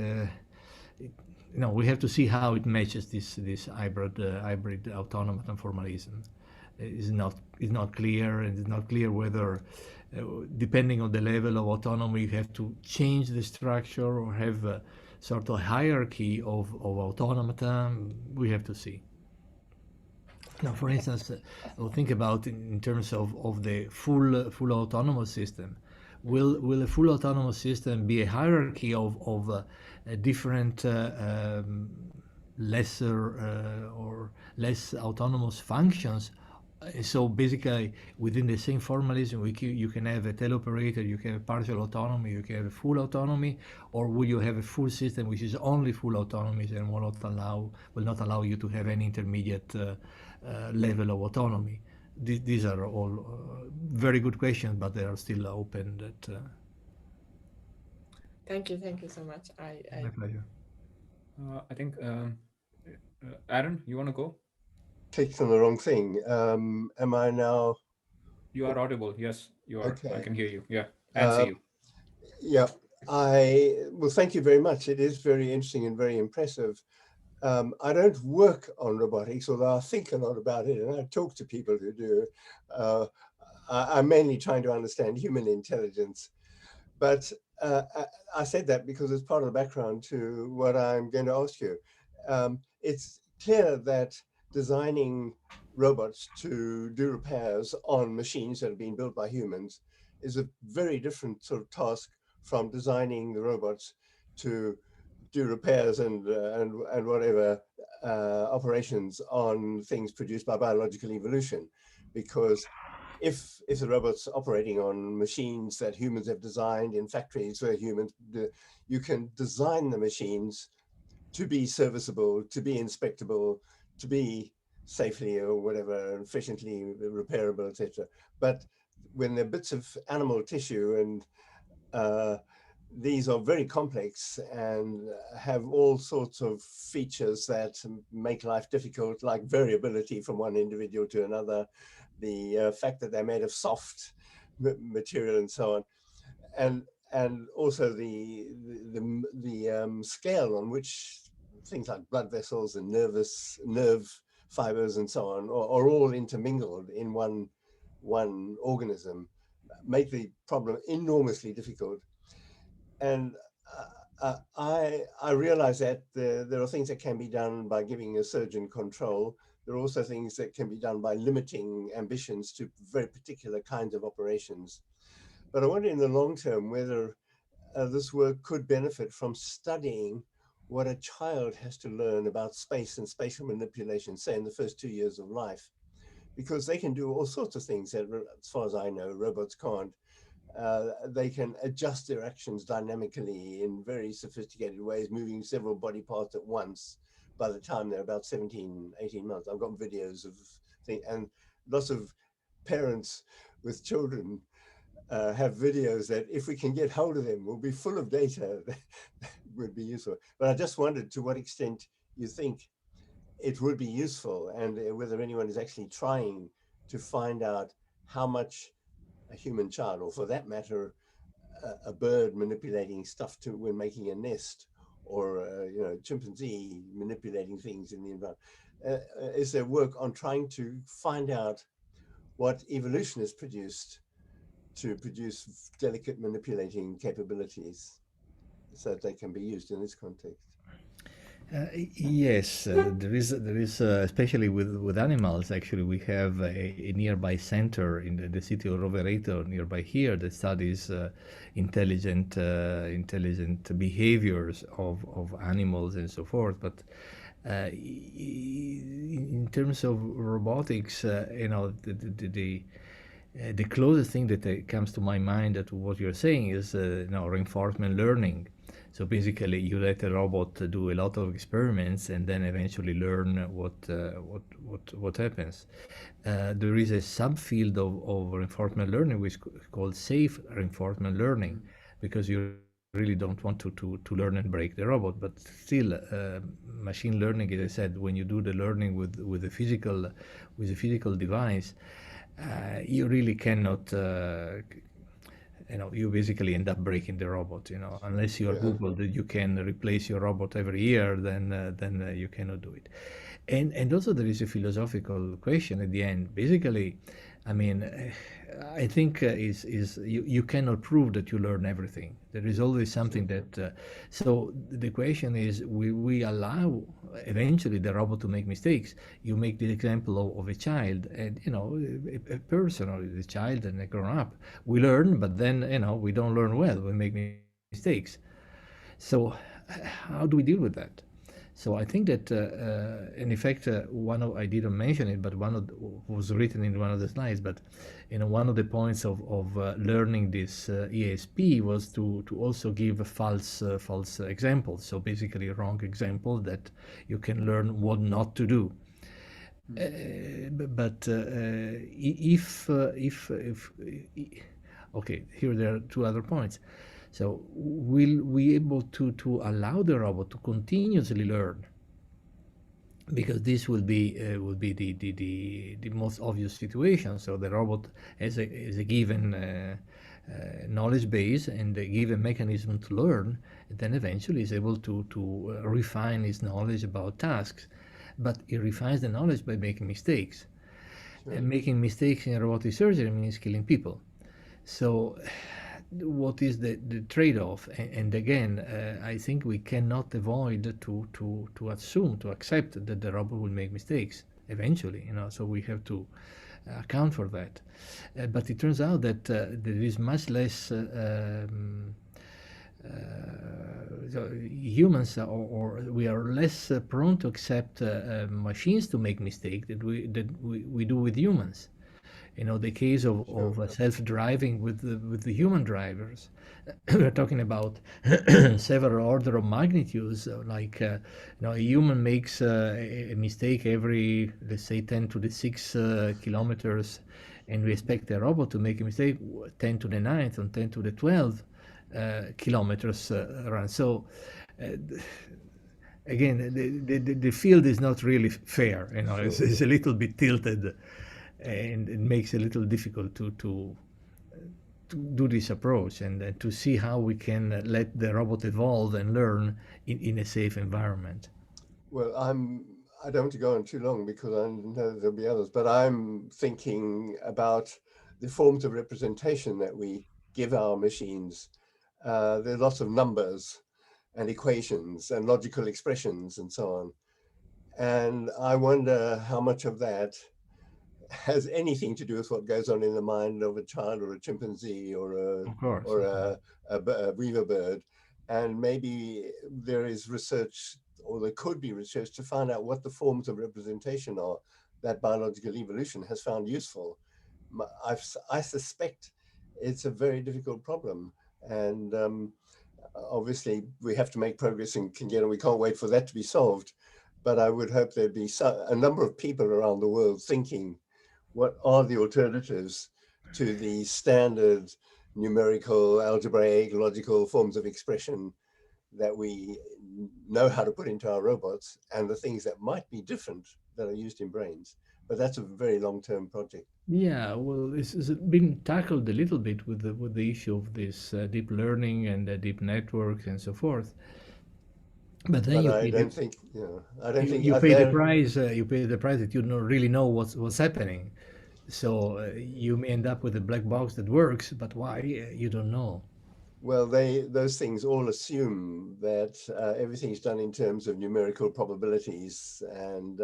we have to see how it matches this hybrid autonomy formalism. It's not clear, and it's not clear whether, depending on the level of autonomy, you have to change the structure or have a sort of hierarchy of automata. We have to see. Now, for instance, we'll think about in terms of the full autonomous system. Will a full autonomous system be a hierarchy of different lesser or less autonomous functions? So basically, within the same formalism, you can have a teleoperator, you can have partial autonomy, you can have a full autonomy, or will you have a full system which is only full autonomy and will not allow you to have any intermediate level of autonomy? These are all very good questions, but they are still open. Thank you so much. My pleasure. I think, Aaron, you want to go? Clicked on the wrong thing. Am I now? You are audible. Yes, you are. Okay. I can hear you. Yeah, and see you. Yeah. Well, thank you very much. It is very interesting and very impressive. I don't work on robotics, although I think a lot about it, and I talk to people who do. I'm mainly trying to understand human intelligence. But I said that because it's part of the background to what I'm going to ask you. It's clear that designing robots to do repairs on machines that have been built by humans is a very different sort of task from designing the robots to do repairs and whatever operations on things produced by biological evolution. Because if the robot's operating on machines that humans have designed in factories where humans, you can design the machines to be serviceable, to be inspectable, to be safely or whatever, efficiently repairable, etc. But when they're bits of animal tissue, and these are very complex and have all sorts of features that make life difficult, like variability from one individual to another, the fact that they're made of soft material and so on, and also the scale on which things like blood vessels and nerve fibers and so on are all intermingled in one organism, make the problem enormously difficult. And I realize that there are things that can be done by giving a surgeon control. There are also things that can be done by limiting ambitions to very particular kinds of operations. But I wonder in the long term whether this work could benefit from studying what a child has to learn about space and spatial manipulation, say in the first 2 years of life, because they can do all sorts of things that, as far as I know, robots can't. They can adjust their actions dynamically in very sophisticated ways, moving several body parts at once by the time they're about 17, 18 months. I've got videos of things, and lots of parents with children have videos that, if we can get hold of them, will be full of data that would be useful. But I just wondered to what extent you think it would be useful, and whether anyone is actually trying to find out how much a human child, or for that matter, a bird manipulating stuff when making a nest, or chimpanzee manipulating things in the environment. Is there work on trying to find out what evolution has produced to produce delicate manipulating capabilities so that they can be used in this context. Yes, there is especially with animals. Actually, we have a nearby center in the city of Rovereto, nearby here, that studies intelligent behaviors of animals and so forth. But in terms of robotics, the closest thing that comes to my mind to what you're saying is reinforcement learning. So basically, you let a robot do a lot of experiments and then eventually learn what happens. There is a subfield of reinforcement learning which is called safe reinforcement learning, because you really don't want to learn and break the robot. But still, machine learning, as I said, when you do the learning with a physical device, you really cannot. You basically end up breaking the robot. Unless you are Google that you can replace your robot every year, then you cannot do it. And also there is a philosophical question at the end. Basically, I mean, I think you cannot prove that you learn everything. There is always something that. So the question is, we allow eventually the robot to make mistakes? You make the example of a child, and a person or a child and a grown-up. We learn, but then we don't learn well. We make mistakes. So how do we deal with that? So I think that, in effect, I didn't mention it, but was written in one of the slides. But one of the points of learning this ESP was to also give false examples. So basically, wrong examples that you can learn what not to do. Okay, here there are two other points. So will we able to allow the robot to continuously learn? Because this will be the most obvious situation. So the robot has a given knowledge base and a given mechanism to learn, and then eventually is able to refine his knowledge about tasks. But he refines the knowledge by making mistakes. Sure. And making mistakes in robotic surgery means killing people. So what is the trade-off? And again, I think we cannot avoid to assume, to accept that the robot will make mistakes eventually, so we have to account for that. But it turns out that there is much less humans, or we are less prone to accept machines to make mistakes that we do with humans. The case of self-driving with the human drivers, we're talking about several order of magnitudes. Like a human makes a mistake every, let's say, 10 to the 6 kilometers, and we expect a robot to make a mistake 10 to the 9th and 10 to the 12 kilometers run. So again, the field is not really fair. It's a little bit tilted. And it makes it a little difficult to do this approach and to see how we can let the robot evolve and learn in a safe environment. Well, I don't want to go on too long because I know there'll be others, but I'm thinking about the forms of representation that we give our machines. There are lots of numbers and equations and logical expressions and so on. And I wonder how much of that has anything to do with what goes on in the mind of a child or a chimpanzee or a weaver bird. And maybe there is research, or there could be research, to find out what the forms of representation are that biological evolution has found useful. I suspect it's a very difficult problem. And obviously we have to make progress and we can't wait for that to be solved. But I would hope there'd be a number of people around the world thinking, what are the alternatives to the standard numerical, algebraic, logical forms of expression that we know how to put into our robots, and the things that might be different that are used in brains? But that's a very long-term project. Yeah, well, it's been tackled a little bit with the issue of this deep learning and deep networks and so forth. But then I don't think you pay the price. You pay the price that you don't really know what's happening. So you may end up with a black box that works, but why, you don't know. Well, those things all assume that everything's done in terms of numerical probabilities and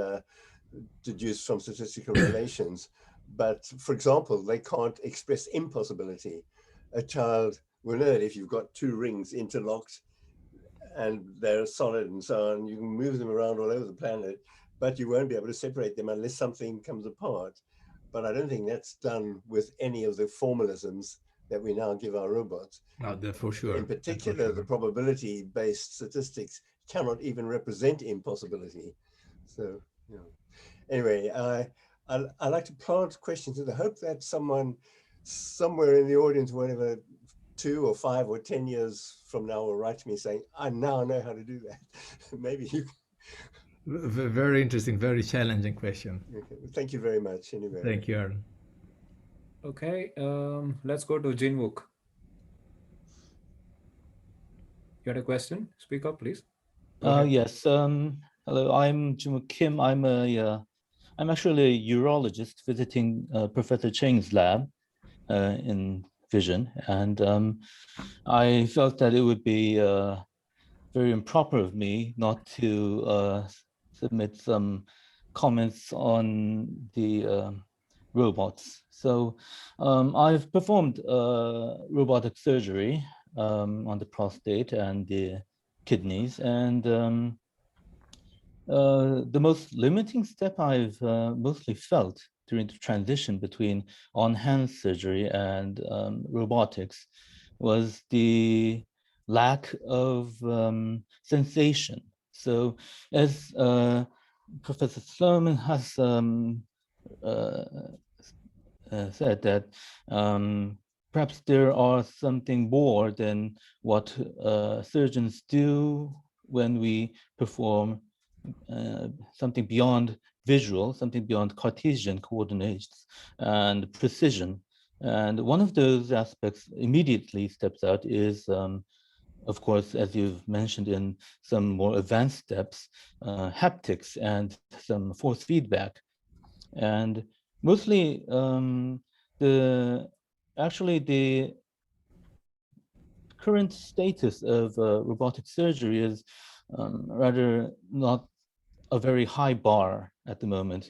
deduced from statistical relations. But for example, they can't express impossibility. A child will know that if you've got two rings interlocked and they're solid and so on, you can move them around all over the planet, but you won't be able to separate them unless something comes apart. But I don't think that's done with any of the formalisms that we now give our robots. For sure. In particular, the probability-based statistics cannot even represent impossibility. So, you know, anyway, I like to plant questions in the hope that someone somewhere in the audience, whatever, 2 or 5 or 10 years from now, will write to me saying, I now know how to do that. Maybe you. Very interesting, very challenging question. Okay. Thank you very much. Anyway. Thank you, Aaron. Okay, let's go to Jinwook. You had a question? Speak up, please. Yes. Hello, I'm Jinwook Kim. I'm actually a urologist visiting Professor Cheng's lab in Vision, and I felt that it would be very improper of me not to submit some comments on the robots. So I've performed robotic surgery on the prostate and the kidneys, and the most limiting step I've mostly felt during the transition between on-hand surgery and robotics was the lack of sensation. So as Professor Sloman has said, that perhaps there are something more than what surgeons do when we perform something beyond visual, something beyond Cartesian coordinates and precision. And one of those aspects immediately steps out is, of course, as you've mentioned in some more advanced steps, haptics and some force feedback. And mostly the current status of robotic surgery is rather not a very high bar at the moment.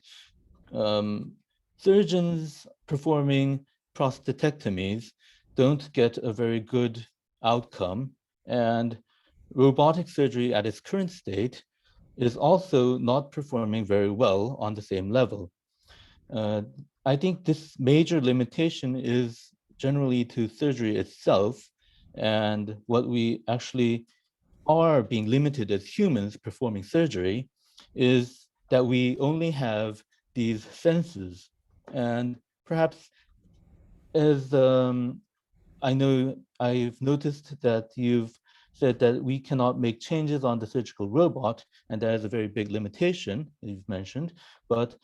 Surgeons performing prostatectomies don't get a very good outcome, and robotic surgery at its current state is also not performing very well on the same level. I think this major limitation is generally to surgery itself, and what we actually are being limited as humans performing surgery is that we only have these senses. And perhaps, as I know, I've noticed that you've said that we cannot make changes on the surgical robot, and that is a very big limitation you've mentioned, but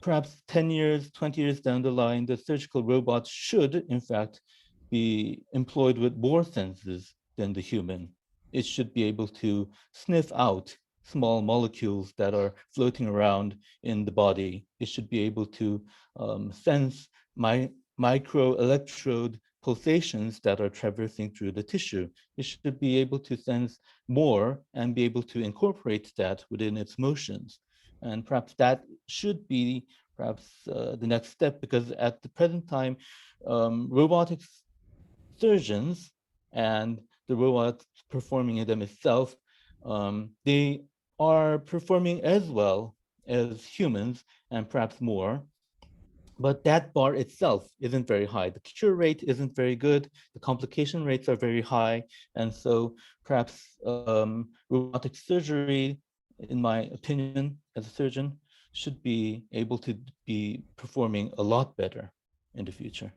perhaps 10 years, 20 years down the line, the surgical robot should, in fact, be employed with more senses than the human. It should be able to sniff out small molecules that are floating around in the body. It should be able to sense microelectrode pulsations that are traversing through the tissue. It should be able to sense more and be able to incorporate that within its motions. And perhaps that should be the next step, because at the present time, robotics surgeons and the robots performing them itself, they are performing as well as humans and perhaps more, but that bar itself isn't very high. The cure rate isn't very good. The complication rates are very high. And so perhaps robotic surgery, in my opinion, as a surgeon, should be able to be performing a lot better in the future.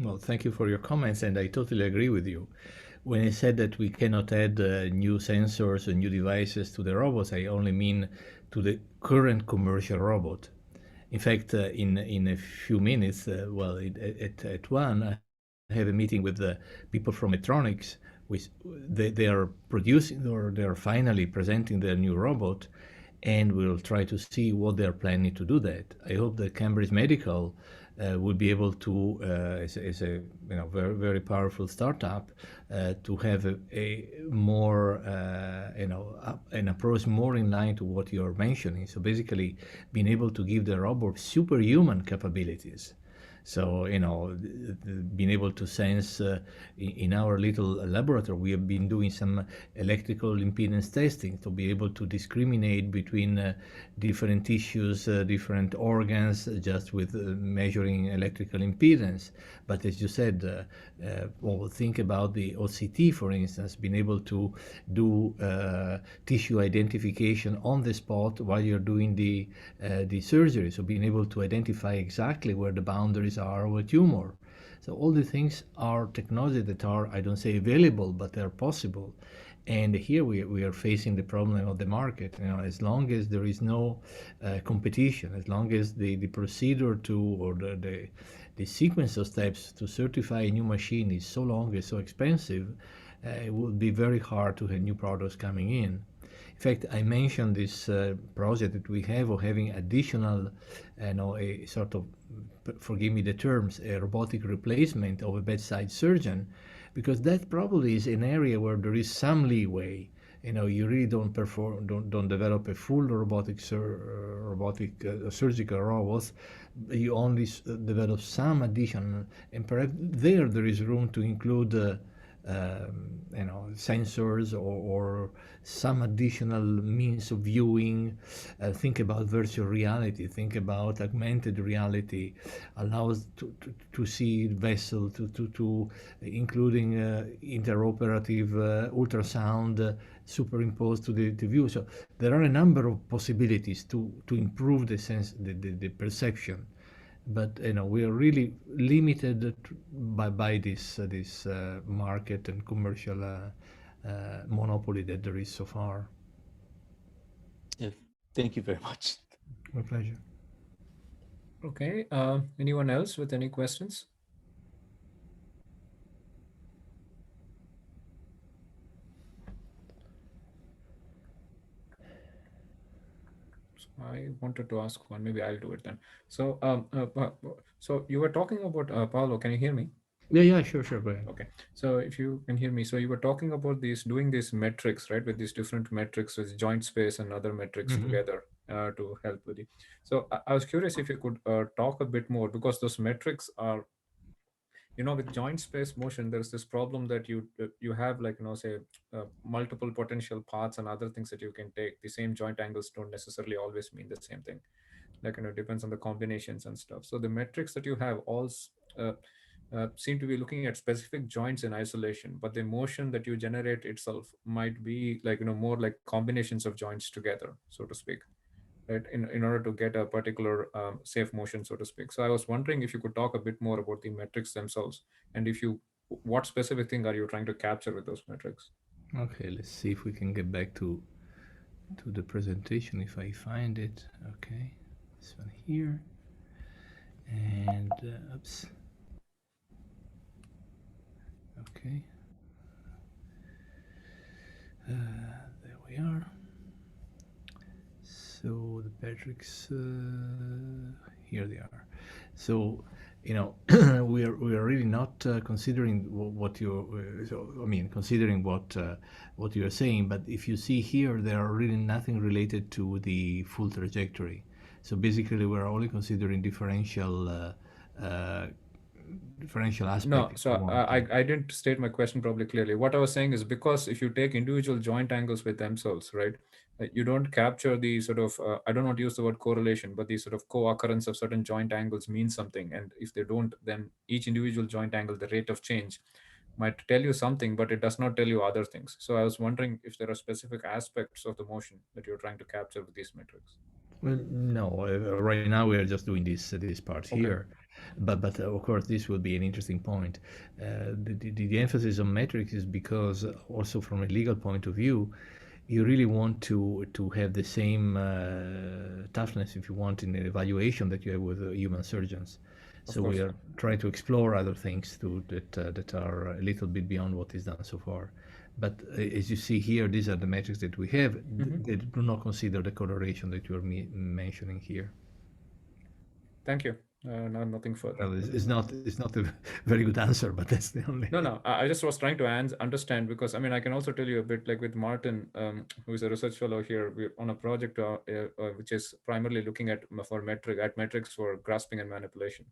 Well, thank you for your comments, and I totally agree with you. When I said that we cannot add new sensors and new devices to the robots, I only mean to the current commercial robot. In fact, in a few minutes, at 1, I have a meeting with the people from Electronics, which they are producing, or they are finally presenting their new robot, and we'll try to see what they're planning to do that. I hope that Cambridge Medical will be able to, as a very, very powerful startup, to have a more an approach more in line to what you're mentioning. So basically, being able to give the robot superhuman capabilities. So, being able to sense in our little laboratory, we have been doing some electrical impedance testing to be able to discriminate between different tissues, different organs, just with measuring electrical impedance. But as you said, think about the OCT, for instance, being able to do tissue identification on the spot while you're doing the surgery. So being able to identify exactly where the boundaries are of a tumor. So all the things are technology that are, I don't say available, but they're possible. And here we are facing the problem of the market. As long as there is no competition, as long as the procedure to, or the sequence of steps to certify a new machine is so long and so expensive, it will be very hard to have new products coming in. In fact, I mentioned this project that we have of having additional, a sort of, forgive me the terms, a robotic replacement of a bedside surgeon, because that probably is an area where there is some leeway. You really don't develop a full robotic surgical robot. You only develop some additional, and perhaps there is room to include sensors or some additional means of viewing. Think about virtual reality, think about augmented reality, allows to see vessel, to including interoperative ultrasound superimposed to the view. So there are a number of possibilities to improve the sense, the perception. But we are really limited by this market and commercial monopoly that there is so far. Yes, thank you very much. My pleasure. Okay. Anyone else with any questions? I wanted to ask one. Maybe I'll do it then. So, so you were talking about Paolo. Can you hear me? Yeah, sure. Go ahead. Okay. So if you can hear me, so you were talking about doing these metrics, right? With these different metrics, with joint space and other metrics together to help with it. So I was curious if you could talk a bit more, because those metrics are, with joint space motion, there's this problem that you have, like, say multiple potential paths and other things that you can take. The same joint angles don't necessarily always mean the same thing. Like, it depends on the combinations and stuff. So the metrics that you have all seem to be looking at specific joints in isolation, but the motion that you generate itself might be like, more like combinations of joints together, so to speak, right, in order to get a particular safe motion, so to speak. So I was wondering if you could talk a bit more about the metrics themselves, and what specific thing are you trying to capture with those metrics? Okay, let's see if we can get back to the presentation if I find it. Okay, this one here, and oops. Okay, there we are. So the metrics, here they are. So we are really not considering what you're. Considering what you are saying. But if you see here, there are really nothing related to the full trajectory. So basically, we're only considering differential aspect. No, so I didn't state my question probably clearly. What I was saying is, because if you take individual joint angles with themselves, right, you don't capture the sort of, I don't want to use the word correlation, but the sort of co-occurrence of certain joint angles means something. And if they don't, then each individual joint angle, the rate of change might tell you something, but it does not tell you other things. So I was wondering if there are specific aspects of the motion that you're trying to capture with these metrics. Well, no, right now we are just doing this part here. But of course, this will be an interesting point. The emphasis on metrics is because also from a legal point of view, you really want to have the same toughness, if you want, in the evaluation that you have with human surgeons. So we are trying to explore other things that are a little bit beyond what is done so far. But as you see here, these are the metrics that we have. They do not consider the correlation that you are mentioning here. Thank you. Nothing further. Well, it's not a very good answer, but that's the only. No. I just was trying to understand, because I mean I can also tell you a bit, like with Martin, who is a research fellow here. We're on a project which is primarily looking at metrics for grasping and manipulation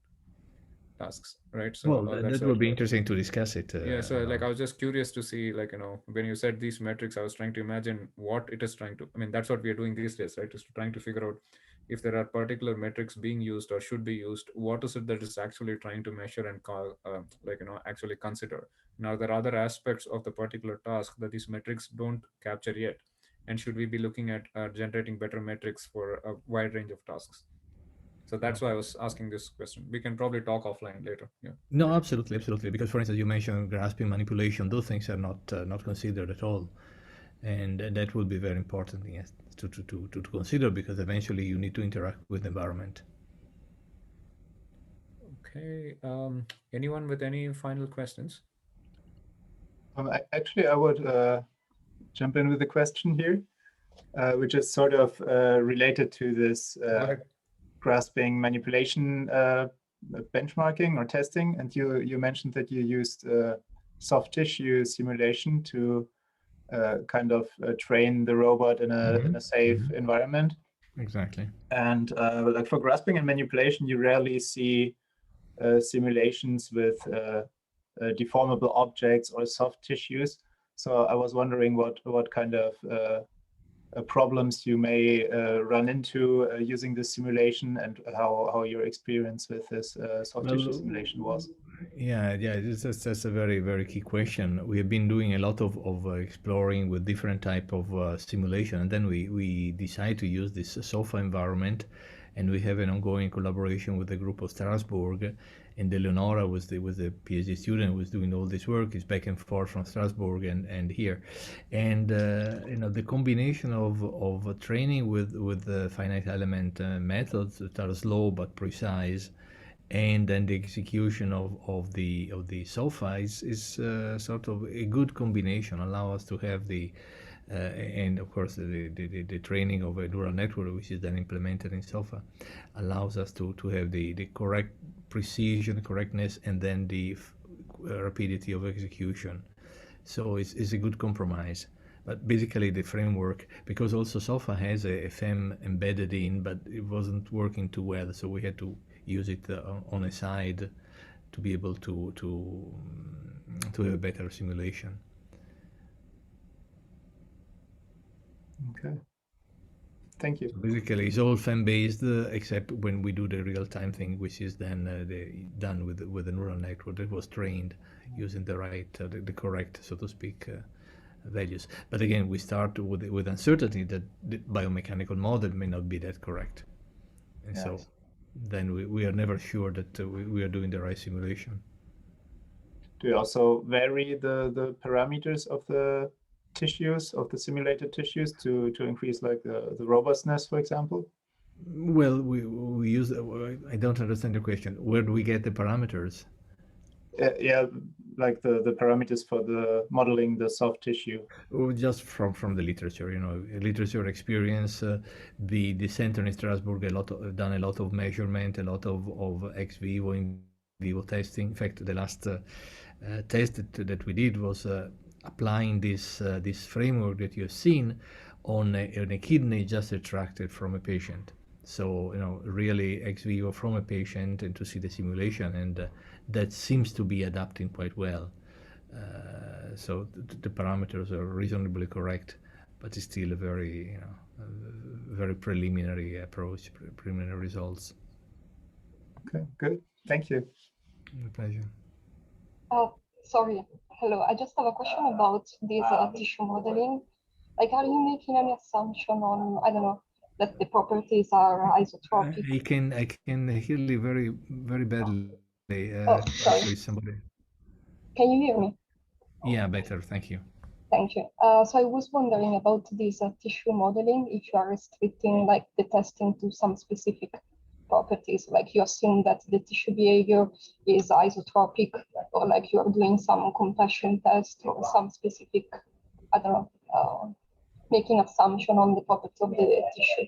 tasks, right? So well, that would be interesting to discuss it. Yeah, so like I was just curious to see, like, you know, when you said these metrics, I was trying to imagine what it is trying to, I mean, that's what we are doing these days, right? Is trying to figure out if there are particular metrics being used or should be used, what is it that is actually trying to measure and call, like, you know, actually consider. Now, there are other aspects of the particular task that these metrics don't capture yet. And should we be looking at generating better metrics for a wide range of tasks? So that's why I was asking this question. We can probably talk offline later. Yeah. No, absolutely. Because, for instance, you mentioned grasping, manipulation; those things are not considered at all, and that would be very important, yes, to consider, because eventually you need to interact with the environment. Okay. Anyone with any final questions? Actually, I would jump in with a question here, which is sort of related to this grasping manipulation benchmarking or testing. And you mentioned that you used soft tissue simulation to kind of train the robot in a safe environment. Exactly. And like for grasping and manipulation, you rarely see simulations with deformable objects or soft tissues. So I was wondering what kind of problems you may run into using this simulation, and how your experience with this soft tissue simulation was. Yeah, that's a very, very key question. We have been doing a lot of exploring with different type of simulation, and then we decide to use this SOFA environment, and we have an ongoing collaboration with the group of Strasbourg. And Eleonora was the PhD student who was doing all this work. Is back and forth from Strasbourg and here, and you know, the combination of training with the finite element methods that are slow but precise, and then the execution of the SOFA is sort of a good combination. Allow us to have the and of course the training of a neural network, which is then implemented in SOFA, allows us to have the correct precision, correctness, and then the rapidity of execution. So it's a good compromise. But basically the framework, because also SOFA has a FEM embedded in, but it wasn't working too well, so we had to use it on a side to be able to have a better simulation. Okay. Thank you. So basically, it's all FEM-based, except when we do the real-time thing, which is then done with a neural network that was trained using the right, the correct, so to speak, values. But again, we start with uncertainty that the biomechanical model may not be that correct, and yes. So then we are never sure that we are doing the right simulation. Do you also vary the parameters of the tissues, of the simulated tissues, to increase like the robustness, for example? Well, we use, I don't understand the question. Where do we get the parameters? Yeah, like the parameters for the modeling the soft tissue. Just from the literature, you know, literature experience. The center in Strasbourg done a lot of measurement, a lot of ex vivo, in vivo testing. In fact, the last test that we did was applying this framework that you have seen on a kidney just extracted from a patient. So, you know, really ex vivo from a patient, and to see the simulation, and that seems to be adapting quite well. So the parameters are reasonably correct, but it's still a very, very preliminary approach, preliminary results. Okay, good. Thank you. My pleasure. Sorry. Hello. I just have a question about this tissue modeling. Like, are you making any assumption on, I don't know, that the properties are isotropic? I can hear you very, very badly. Sorry. Somebody. Can you hear me? Yeah, better. Thank you. Thank you. So I was wondering about this tissue modeling, if you are restricting like the testing to some specific properties, like you assume that the tissue behavior is isotropic, or like you are doing some compression test or some specific I don't know, making assumption on the property of the tissue.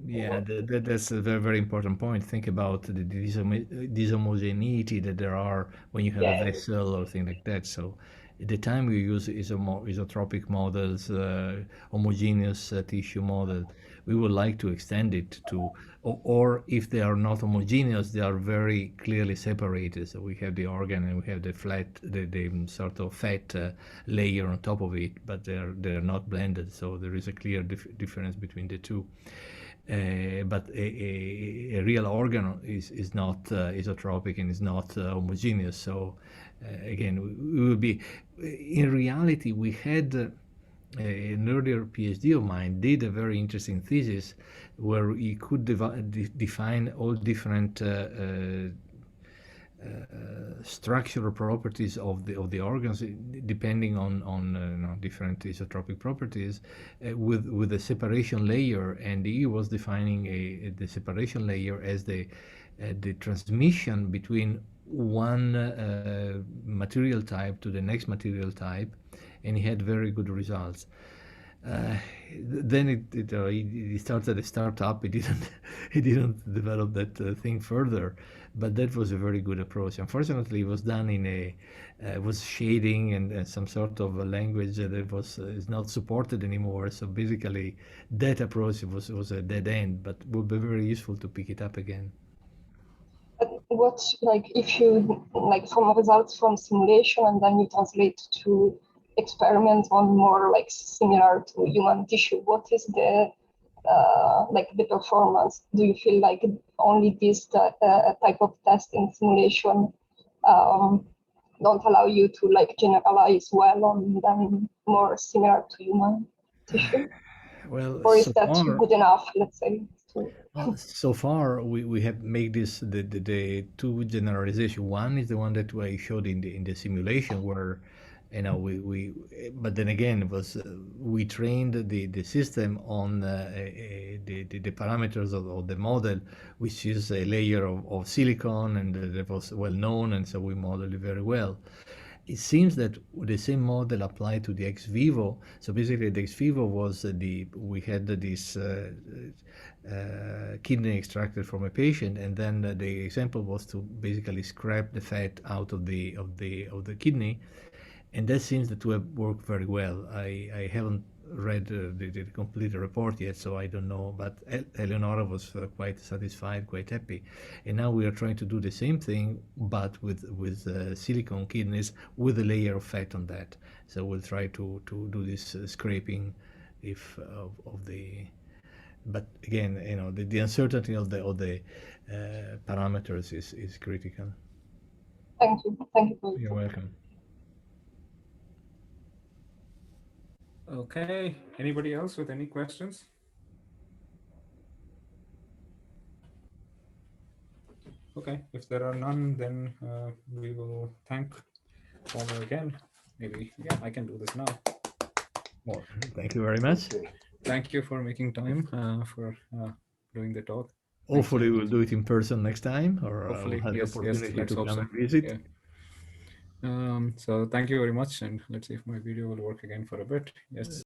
Yeah, that's a very, very important point. Think about the dishomogeneity that there are when you have a vessel or thing like that. So at the time we use isotropic models, homogeneous tissue model, we would like to extend it to, or if they are not homogeneous, they are very clearly separated. So we have the organ and we have the flat, the sort of fat layer on top of it, but they're not blended. So there is a clear difference between the two. But a real organ is not isotropic and is not homogeneous. So again, we will be, in reality, we had an earlier PhD of mine did a very interesting thesis where he could define all different structural properties of the organs depending on different isotropic properties with a separation layer, and he was defining the separation layer as the transmission between one material type to the next material type, and he had very good results. Then he started a startup. He didn't develop that thing further, but that was a very good approach. Unfortunately, it was done in was shading and some sort of a language that is not supported anymore. So basically, that approach was a dead end, but would be very useful to pick it up again. But what, like, if you, like, from results from simulation and then you translate to experiment on more like similar to human tissue, what is the like the performance? Do you feel like only this type of test in simulation don't allow you to like generalize well on them more similar to human tissue? Well, or is so that far, good enough, let's say? well, so far we have made this the two generalization. One is the one that I showed in the simulation where but then again it was we trained the system on the parameters of the model, which is a layer of silicon, and that was well known, and so we modeled it very well. It seems that the same model applied to the ex vivo. So basically, the ex vivo was we had this kidney extracted from a patient, and then the example was to basically scrap the fat out of the kidney, and that seems to have worked very well. I haven't read the complete report yet, so I don't know, but Eleonora was quite satisfied, quite happy. And now we are trying to do the same thing, but with silicone kidneys with a layer of fat on that. So we'll try to do this scraping of the, but again, the uncertainty of the parameters is critical. Thank you. You're welcome. Okay, anybody else with any questions? Okay, if there are none, then we will thank Paolo again. Maybe, yeah, I can do this now. Well, thank you very much. Thank you for making time for doing the talk. Hopefully we'll do it in person next time, or hopefully, we'll have yes, the opportunity let's to hope come so. and visit. Yeah. So thank you very much, and let's see if my video will work again for a bit. Yes.